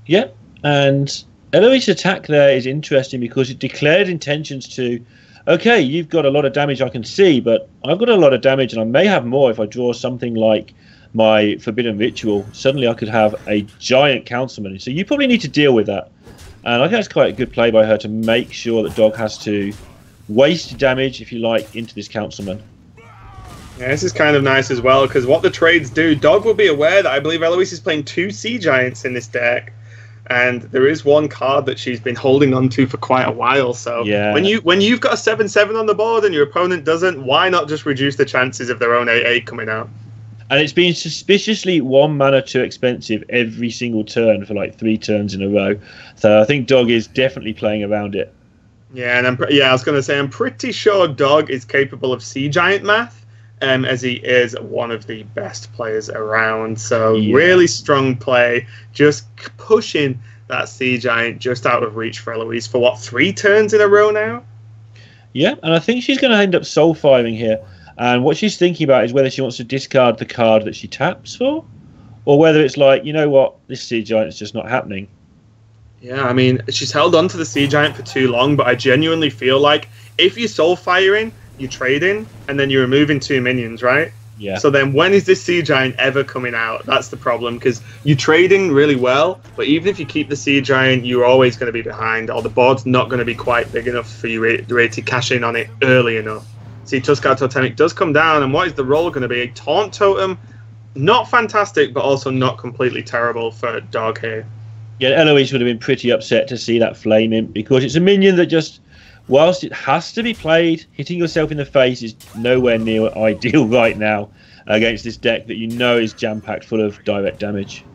Yeah, and Eloise's attack there is interesting because it declared intentions to, okay, you've got a lot of damage I can see, but I've got a lot of damage and I may have more if I draw something like my Forbidden Ritual. Suddenly I could have a giant Councilman. So you probably need to deal with that. And I think that's quite a good play by her to make sure that Dog has to waste damage, if you like, into this Councilman. Yeah, this is kind of nice as well, because what the trades do, Dog will be aware that I believe Eloise is playing 2 Sea Giants in this deck, and there is one card that she's been holding on to for quite a while. So when you've got a 7/7 on the board and your opponent doesn't, why not just reduce the chances of their own 8/8 coming out? And it's been suspiciously 1 mana too expensive every single turn for like 3 turns in a row. So I think Dog is definitely playing around it. Yeah, and I was going to say, I'm pretty sure Dog is capable of Sea Giant math. As he is one of the best players around. So really strong play, just pushing that Sea Giant just out of reach for Eloise for 3 turns in a row now? Yeah, and I think she's going to end up Soulfiring here. And what she's thinking about is whether she wants to discard the card that she taps for, or whether it's like, you know what, this Sea Giant is just not happening. Yeah, I mean, she's held on to the Sea Giant for too long, but I genuinely feel like if you're Soulfiring, you trade in, and then you're removing 2 minions, right? Yeah. So then when is this Sea Giant ever coming out? That's the problem, because you trade in really well, but even if you keep the Sea Giant, you're always going to be behind, or the board's not going to be quite big enough for you to cash in on it early enough. See, Tuskar Totemic does come down, and what is the role going to be? A Taunt Totem, not fantastic, but also not completely terrible for Dog here. Yeah, Eloise would have been pretty upset to see that Flame Imp, because it's a minion that just, whilst it has to be played, hitting yourself in the face is nowhere near ideal right now against this deck that you know is jam-packed full of direct damage.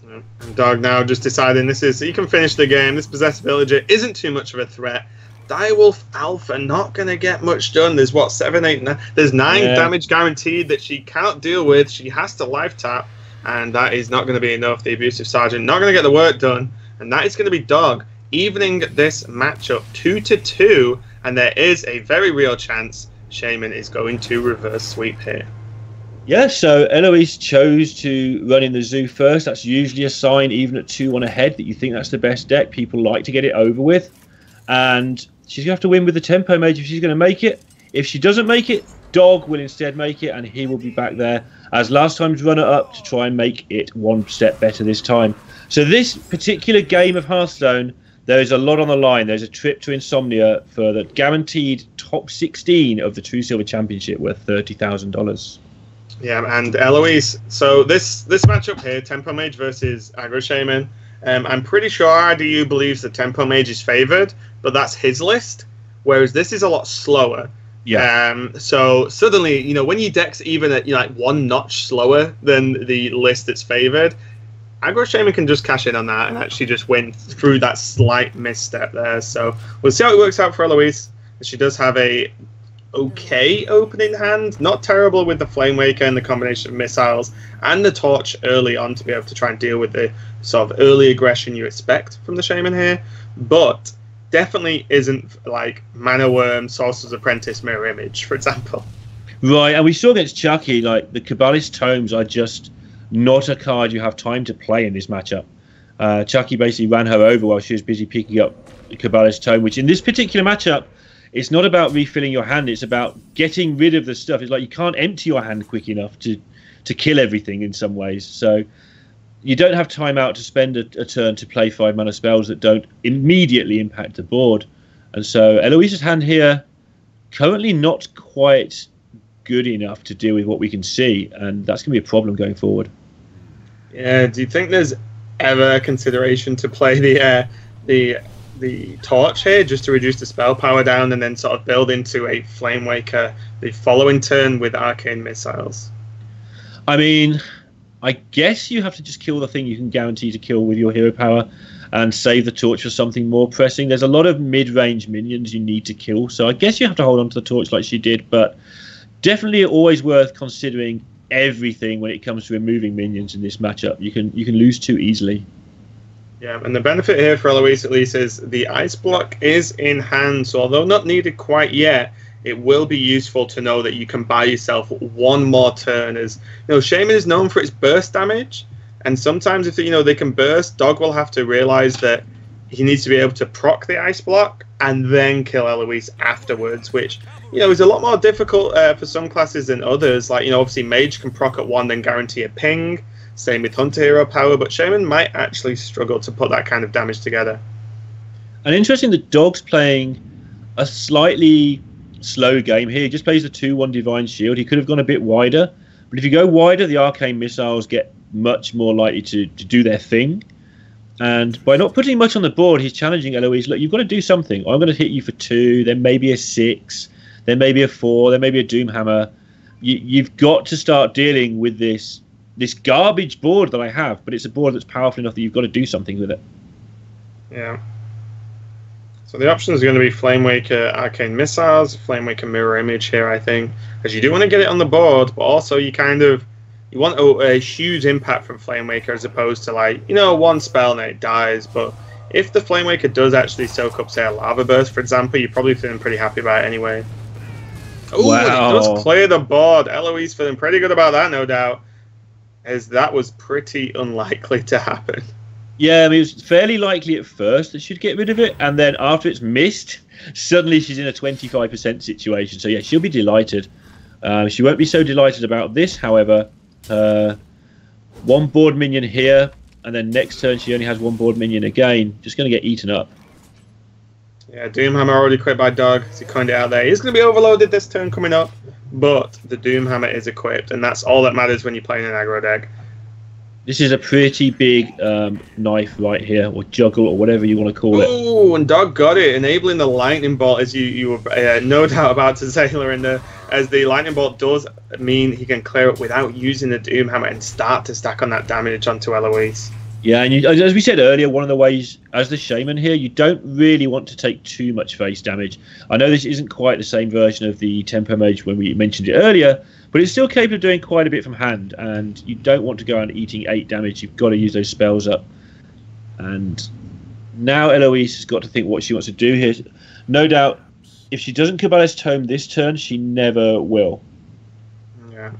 And Dog now just deciding he can finish the game. This Possessed Villager isn't too much of a threat. Direwolf Alpha not going to get much done. There's 7, 8, 9. There's 9 damage guaranteed that she can't deal with. She has to life tap, and that is not going to be enough. The Abusive Sergeant not going to get the work done, and that is going to be Dog evening this matchup 2-2, and there is a very real chance Shaman is going to reverse sweep here. Yeah, so Eloise chose to run in the zoo first. That's usually a sign, even at 2-1 ahead, that you think that's the best deck. People like to get it over with. And she's going to have to win with the Tempo Mage if she's going to make it. If she doesn't make it, Dog will instead make it, and he will be back there as last time's runner-up to try and make it 1 step better this time. So this particular game of Hearthstone, there is a lot on the line. There's a trip to Insomnia for the guaranteed top 16 of the True Silver Championship worth $30,000. Yeah, and Eloise. So this matchup here, Tempo Mage versus Aggro Shaman. I'm pretty sure RDU believes that Tempo Mage is favored, but that's his list. Whereas this is a lot slower. Yeah. So suddenly, when you dex even at like one notch slower than the list that's favored, Aggro Shaman can just cash in on that and actually just win through that slight misstep there. So we'll see how it works out for Eloise. She does have a okay opening hand, not terrible with the Flame Waker and the combination of missiles and the torch early on to be able to try and deal with the sort of early aggression you expect from the Shaman here, but definitely isn't like Mana Worm, Sorcerer's Apprentice, Mirror Image, for example. Right, and we saw against Chucky, like the Kabbalist Tomes are just not a card you have time to play in this matchup. Chucky basically ran her over while she was busy picking up the Kabbalist Tome, which in this particular matchup, it's not about refilling your hand, it's about getting rid of the stuff. It's like you can't empty your hand quick enough to kill everything in some ways. So you don't have time out to spend a turn to play 5 mana spells that don't immediately impact the board. And so Eloise's hand here, currently not quite good enough to deal with what we can see, and that's going to be a problem going forward. Yeah, do you think there's ever a consideration to play the torch here just to reduce the spell power down and then sort of build into a Flame Waker the following turn with arcane missiles? I mean, I guess you have to just kill the thing you can guarantee to kill with your hero power and save the torch for something more pressing. There's a lot of mid-range minions you need to kill, so I guess you have to hold on to the torch like she did, but definitely always worth considering everything when it comes to removing minions in this matchup. You can lose too easily. Yeah, and the benefit here for Eloise at least is the Ice Block is in hand, so although not needed quite yet, it will be useful to know that you can buy yourself one more turn. As Shaman is known for its burst damage, and sometimes if they can burst, Dog will have to realize that he needs to be able to proc the Ice Block and then kill Eloise afterwards, which is a lot more difficult for some classes than others. Like obviously Mage can proc at 1 then guarantee a ping. Same with Hunter Hero power, but Shaman might actually struggle to put that kind of damage together. And interesting that Dog's playing a slightly slow game here. He just plays the 2/1 Divine Shield. He could have gone a bit wider, but if you go wider, the arcane missiles get much more likely to do their thing. And by not putting much on the board, he's challenging Eloise. Look, you've got to do something. I'm going to hit you for 2, then maybe a 6, then maybe a 4, then maybe a Doom Hammer. You've got to start dealing with this garbage board that I have, but it's a board that's powerful enough that you've got to do something with it. Yeah. So the options are going to be Flame Waker, Arcane Missiles, Flame Waker Mirror Image here, I think, because you do want to get it on the board, but also you want a huge impact from Flame Waker as opposed to one spell and then it dies. But if the Flame Waker does actually soak up, say, a Lava Burst, for example, you're probably feeling pretty happy about it anyway. Oh, wow. It does clear the board. Eloise feeling pretty good about that, no doubt, as that was pretty unlikely to happen. Yeah, I mean, it was fairly likely at first that she'd get rid of it, and then after it's missed, suddenly she's in a 25% situation. So yeah, she'll be delighted. She won't be so delighted about this, however. One board minion here, and then next turn she only has one board minion again. Just going to get eaten up. Yeah, Doomhammer already quit by Dog, as he coined it out there. He's going to be overloaded this turn coming up, but the Doomhammer is equipped, and that's all that matters when you're playing an aggro deck. This is a pretty big knife right here, or juggle, or whatever you want to call it. Oh, and Dog got it, enabling the Lightning Bolt, as you were no doubt about to say, Lorinda, as the Lightning Bolt does mean he can clear it without using the Doomhammer and start to stack on that damage onto Eloise. Yeah, and as we said earlier, one of the ways, as the Shaman here, you don't really want to take too much face damage. I know this isn't quite the same version of the Tempo Mage when we mentioned it earlier, but it's still capable of doing quite a bit from hand, and you don't want to go around eating 8 damage. You've got to use those spells up. And now Eloise has got to think what she wants to do here. No doubt, if she doesn't Kabbalist Tome this turn, she never will. Yeah.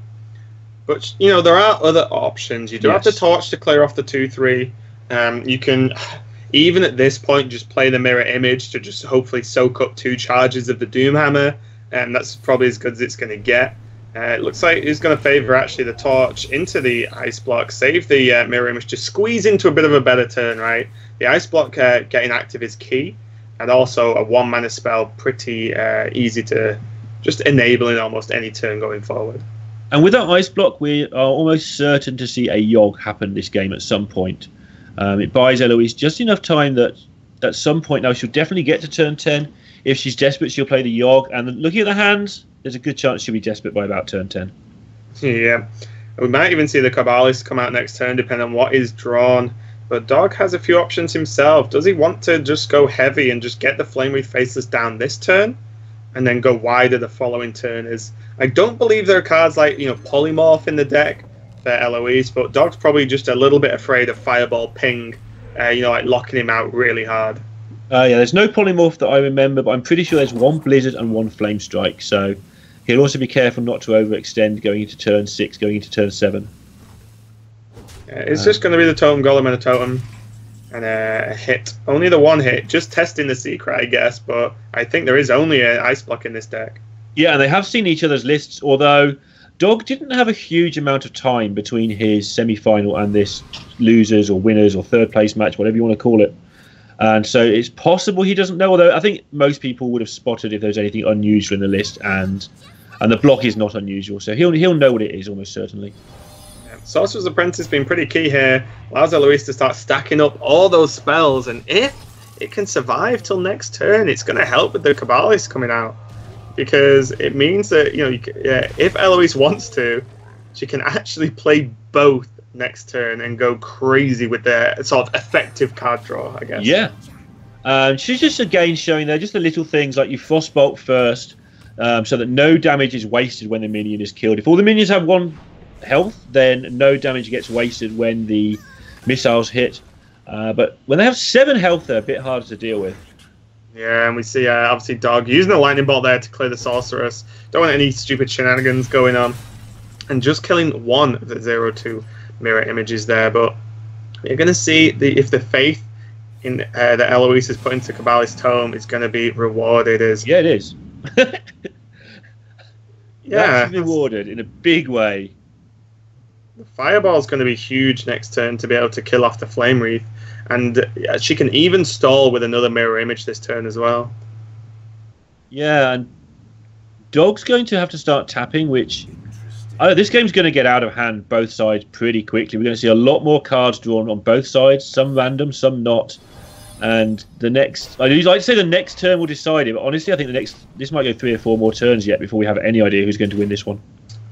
But, there are other options. You do have the Torch to clear off the 2/3. You can, even at this point, just play the Mirror Image to just hopefully soak up 2 charges of the Doomhammer, and that's probably as good as it's going to get. It looks like he's going to favour actually the Torch into the Ice Block, save the Mirror Image, just squeeze into a bit of a better turn, right? The Ice Block getting active is key, and also a 1-mana spell, pretty easy to just enable in almost any turn going forward. And with that ice block, we are almost certain to see a Yogg happen this game at some point. It buys Eloise just enough time that at some point now she'll definitely get to turn 10. If she's desperate, she'll play the Yogg. And looking at the hands, there's a good chance she'll be desperate by about turn 10. Yeah. We might even see the Cabalist come out next turn, depending on what is drawn. But Dog has a few options himself. Does he want to just go heavy and just get the Flame Wreath Faceless down this turn? And then go wider the following turn? I don't believe there are cards like, Polymorph in the deck for Eloise, but Dog's probably just a little bit afraid of Fireball Ping, like locking him out really hard. Yeah, there's no Polymorph that I remember, but I'm pretty sure there's one Blizzard and one Flame Strike, so he'll also be careful not to overextend going into turn 6, going into turn 7. It's just going to be the Totem Golem and a Totem. And a hit. Only the one hit. Just testing the secret, I guess. But I think there is only an Ice Block in this deck. Yeah, and they have seen each other's lists, although Dog didn't have a huge amount of time between his semi-final and this losers or winners or third place match, whatever you want to call it. And so it's possible he doesn't know, although I think most people would have spotted if there's anything unusual in the list, and the block is not unusual. So he'll know what it is almost certainly. Sorcerer's Apprentice being pretty key here. Allows Eloise to start stacking up all those spells, and if it can survive till next turn, it's going to help with the Cabalist coming out, because it means that if Eloise wants to, she can actually play both next turn and go crazy with their sort of effective card draw, I guess. Yeah, she's just again showing there just the little things like you Frostbolt first, so that no damage is wasted when the minion is killed. If all the minions have 1 health, then no damage gets wasted when the missiles hit. But when they have 7 health, they're a bit harder to deal with. Yeah, and we see obviously Dog using the Lightning Bolt there to clear the Sorceress. Don't want any stupid shenanigans going on. And just killing 1 of the 0-2 mirror images there. But you're going to see if the faith in that Eloise has put into Cabalist's Tome is going to be rewarded. Yeah, it is. Yeah, that's rewarded in a big way. The Fireball is going to be huge next turn to be able to kill off the Flame Wreath. And she can even stall with another mirror image this turn as well. Yeah, and Dog's going to have to start tapping, which... this game's going to get out of hand both sides pretty quickly. We're going to see a lot more cards drawn on both sides, some random, some not. And the next... I'd like to say the next turn will decide it, but honestly, I think this might go 3 or 4 more turns yet before we have any idea who's going to win this one.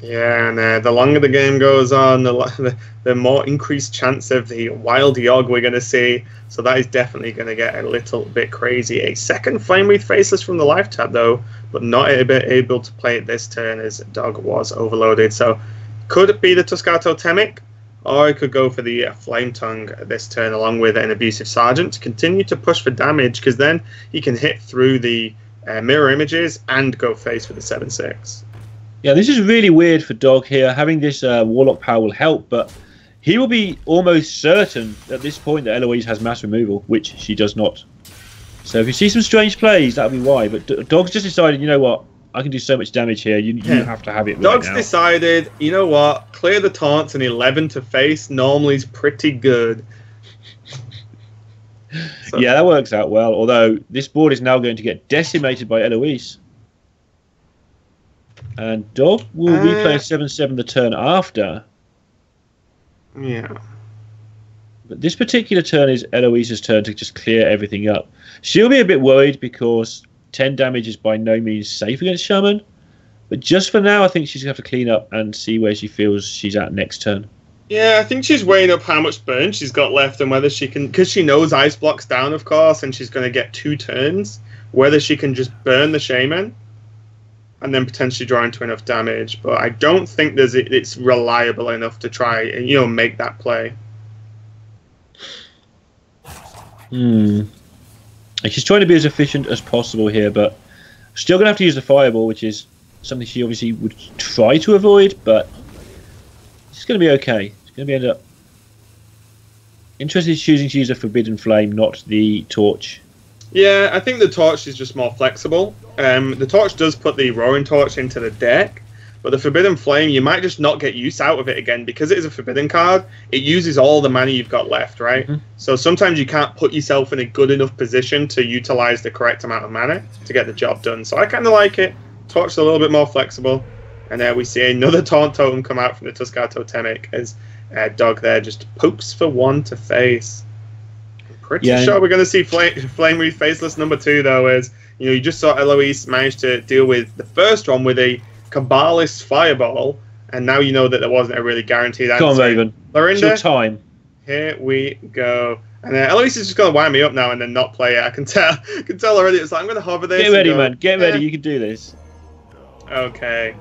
Yeah, and the longer the game goes on, the more increased chance of the Wild Yogg we're going to see. So that is definitely going to get a little bit crazy. A second Flame Wreath Faceless from the Life Tab, though, but not able to play it this turn as Dog was overloaded. So could it be the Tuscar Totemic, or it could go for the Flame Tongue this turn along with an Abusive Sergeant to continue to push for damage, because then he can hit through the mirror images and go face for the 7/6. Yeah, this is really weird for Dog here. Having this Warlock power will help, but he will be almost certain at this point that Eloise has mass removal, which she does not. So if you see some strange plays, that'll be why. But Dog's just decided, you know what, I can do so much damage here. You have to have it right Dog's now. decided, you know what, clear the taunts and 11 to face normally is pretty good. So. Yeah, that works out well, although this board is now going to get decimated by Eloise. And Dog will replay 7/7 the turn after. Yeah. But this particular turn is Eloise's turn to just clear everything up. She'll be a bit worried because 10 damage is by no means safe against Shaman. But just for now, I think she's going to have to clean up and see where she feels she's at next turn. Yeah, I think she's weighing up how much burn she's got left and whether she can... Because she knows Ice Block's down, of course, and she's going to get 2 turns. Whether she can just burn the Shaman and then potentially draw into enough damage. But I don't think it's reliable enough to try and, make that play. She's trying to be as efficient as possible here, but still going to have to use the Fireball, which is something she obviously would try to avoid, but it's going to be okay. It's going to end up... Interested in choosing to use a Forbidden Flame, not the Torch. Yeah, I think the Torch is just more flexible. The Torch does put the Roaring Torch into the deck, but the Forbidden Flame, you might just not get use out of it again. Because it is a Forbidden card, it uses all the mana you've got left, right? Mm-hmm. So sometimes you can't put yourself in a good enough position to utilize the correct amount of mana to get the job done. So I kind of like it. Torch is a little bit more flexible. And we see another taunt totem come out from the Tuskar Totemic as Dog there just pokes for one to face. I'm pretty sure we're going to see Flame Wreath Faceless number 2, though, as you just saw Eloise manage to deal with the first one with a Kabbalist Fireball, and now you know that there wasn't a really guaranteed answer. Come on, Raven. Lorinda, it's your time. Here we go. And Eloise is just going to wind me up now and then not play it. I can tell already. It's like, I'm going to hover this. Get ready, man. Get ready. You can do this. Okay.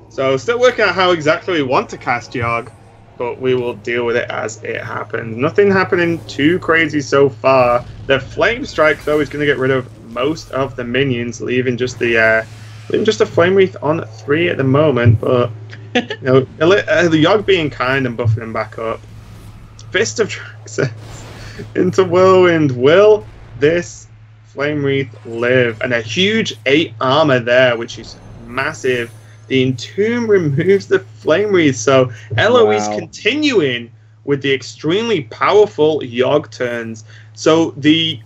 So, still working out how exactly we want to cast Yogg, but we will deal with it as it happens. Nothing happening too crazy so far. The Flame Strike, though, is going to get rid of most of the minions, leaving just a Flame Wreath on 3 at the moment. But the Yogg being kind and buffing him back up. Fist of Traxxas into Whirlwind. Will this Flame Wreath live? And a huge 8 armor there, which is massive. The Entomb removes the Flame Wreath, so Eloise continuing with the extremely powerful Yogg turns. So the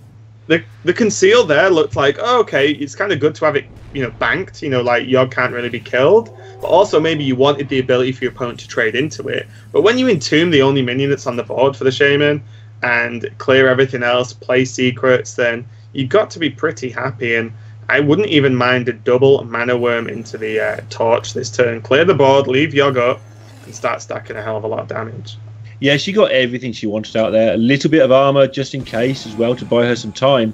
Conceal there looked like, oh, okay, it's kind of good to have it, banked, like Yogg can't really be killed. But also maybe you wanted the ability for your opponent to trade into it. But when you Entomb the only minion that's on the board for the Shaman and clear everything else, play secrets, then you've got to be pretty happy. And I wouldn't even mind a double Mana Worm into the Torch this turn. Clear the board, leave Yogg up, and start stacking a hell of a lot of damage. Yeah, she got everything she wanted out there. A little bit of armor just in case as well to buy her some time.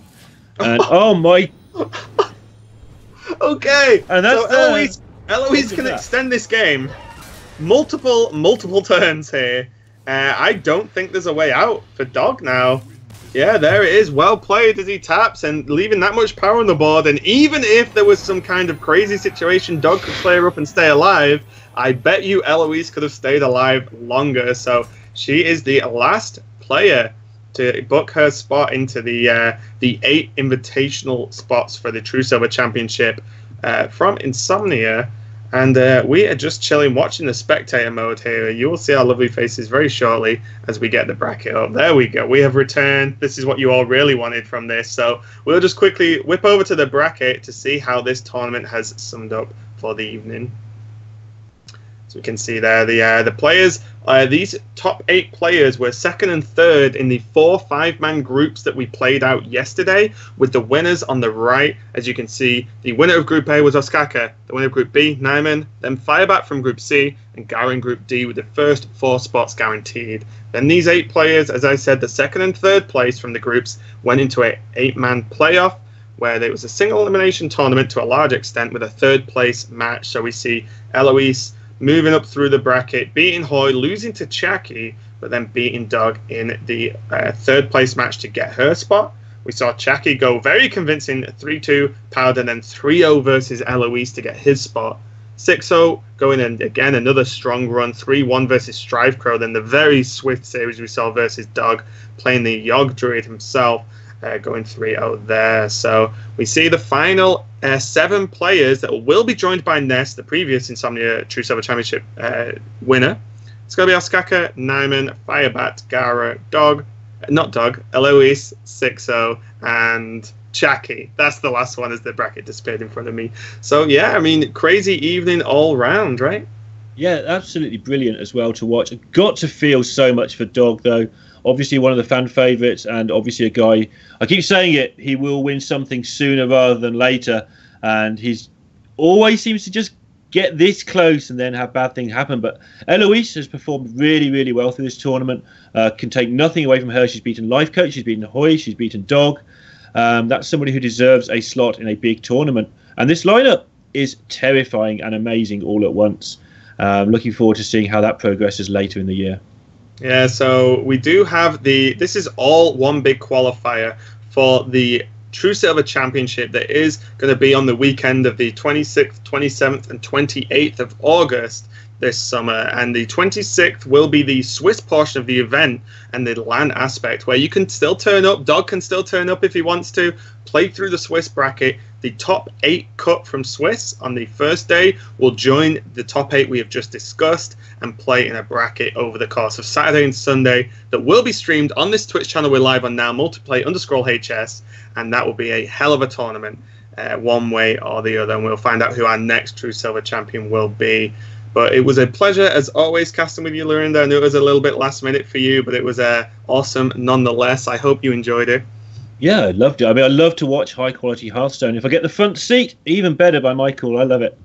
And oh my... Okay, and that's so Eloise can extend this game multiple turns here. I don't think there's a way out for Dog now. Yeah, there it is. Well played as he taps and leaving that much power on the board. And even if there was some kind of crazy situation, Dog could clear up and stay alive. I bet you Eloise could have stayed alive longer. So she is the last player to book her spot into the 8 invitational spots for the True Silver Championship from Insomnia. And we are just chilling, watching the spectator mode here. You will see our lovely faces very shortly as we get the bracket up. There we go. We have returned. This is what you all really wanted from this. So we'll just quickly whip over to the bracket to see how this tournament has summed up for the evening. So we can see there the players. These top 8 players were 2nd and 3rd in the 4 5-man groups that we played out yesterday, with the winners on the right. As you can see, the winner of Group A was Ostkaka, the winner of Group B, Nyman, then Firebat from Group C, and Gara in Group D with the first 4 spots guaranteed. Then these 8 players, as I said, the 2nd and 3rd place from the groups went into an 8-man playoff, where there was a single elimination tournament to a large extent with a 3rd place match. So we see Eloise moving up through the bracket, beating Hoy, losing to Chaki, but then beating Dog in the 3rd place match to get her spot. We saw Chaki go very convincing 3-2 Powder, then 3-0 versus Eloise to get his spot. 6-0 going in again, another strong run, 3-1 versus Strive Crow, then the very swift series we saw versus Dog, playing the Yogg Druid himself, going 3-0 there. So we see the final 7 players that will be joined by Ness, the previous Insomnia True Silver Championship winner. It's going to be Ostkaka, Nyman, Firebat, Gara, Eloise, 6-0, and Chaki. That's the last one as the bracket displayed in front of me. So yeah, I mean, crazy evening all round, right? Yeah, absolutely brilliant as well to watch. Got to feel so much for Dog, though. Obviously one of the fan favourites, and obviously a guy, I keep saying it, he will win something sooner rather than later, and he's always seems to just get this close and then have bad things happen. But Eloise has performed really, really well through this tournament. Can take nothing away from her. She's beaten Life Coach, she's beaten Hoy, she's beaten Dog. That's somebody who deserves a slot in a big tournament. And this lineup is terrifying and amazing all at once. Looking forward to seeing how that progresses later in the year. Yeah, so we do have this is all one big qualifier for the True Silver Championship that is going to be on the weekend of the 26th, 27th, and 28th of August this summer. And the 26th will be the Swiss portion of the event and the LAN aspect, where you can still turn up. Dog can still turn up if he wants to, play through the Swiss bracket. The top 8 cut from Swiss on the first day will join the top 8 we have just discussed and play in a bracket over the course of Saturday and Sunday that will be streamed on this Twitch channel we're live on now, multiplay_HS, and that will be a hell of a tournament. one way or the other, and we'll find out who our next True Silver champion will be. But it was a pleasure, as always, casting with you, Lorinda. I knew it was a little bit last minute for you, but it was awesome nonetheless. I hope you enjoyed it. Yeah, I loved it. I mean, I love to watch high-quality Hearthstone. If I get the front seat, even better by Michael. I love it.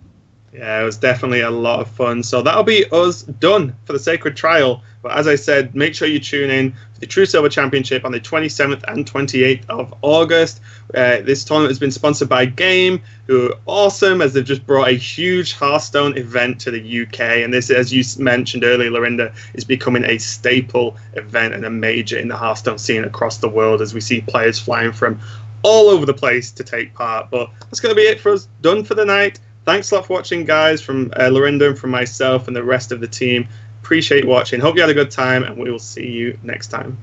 Yeah, it was definitely a lot of fun. So that'll be us done for the Sacred Trial. But as I said, make sure you tune in for the True Silver Championship on the 27th and 28th of August. This tournament has been sponsored by Game, who are awesome, as they've just brought a huge Hearthstone event to the UK. And this, as you mentioned earlier, Lorinda, is becoming a staple event and a major in the Hearthstone scene across the world, as we see players flying from all over the place to take part. But that's going to be it for us, done for the night. Thanks a lot for watching, guys, from Lorinda and from myself and the rest of the team. Appreciate watching. Hope you had a good time, and we will see you next time.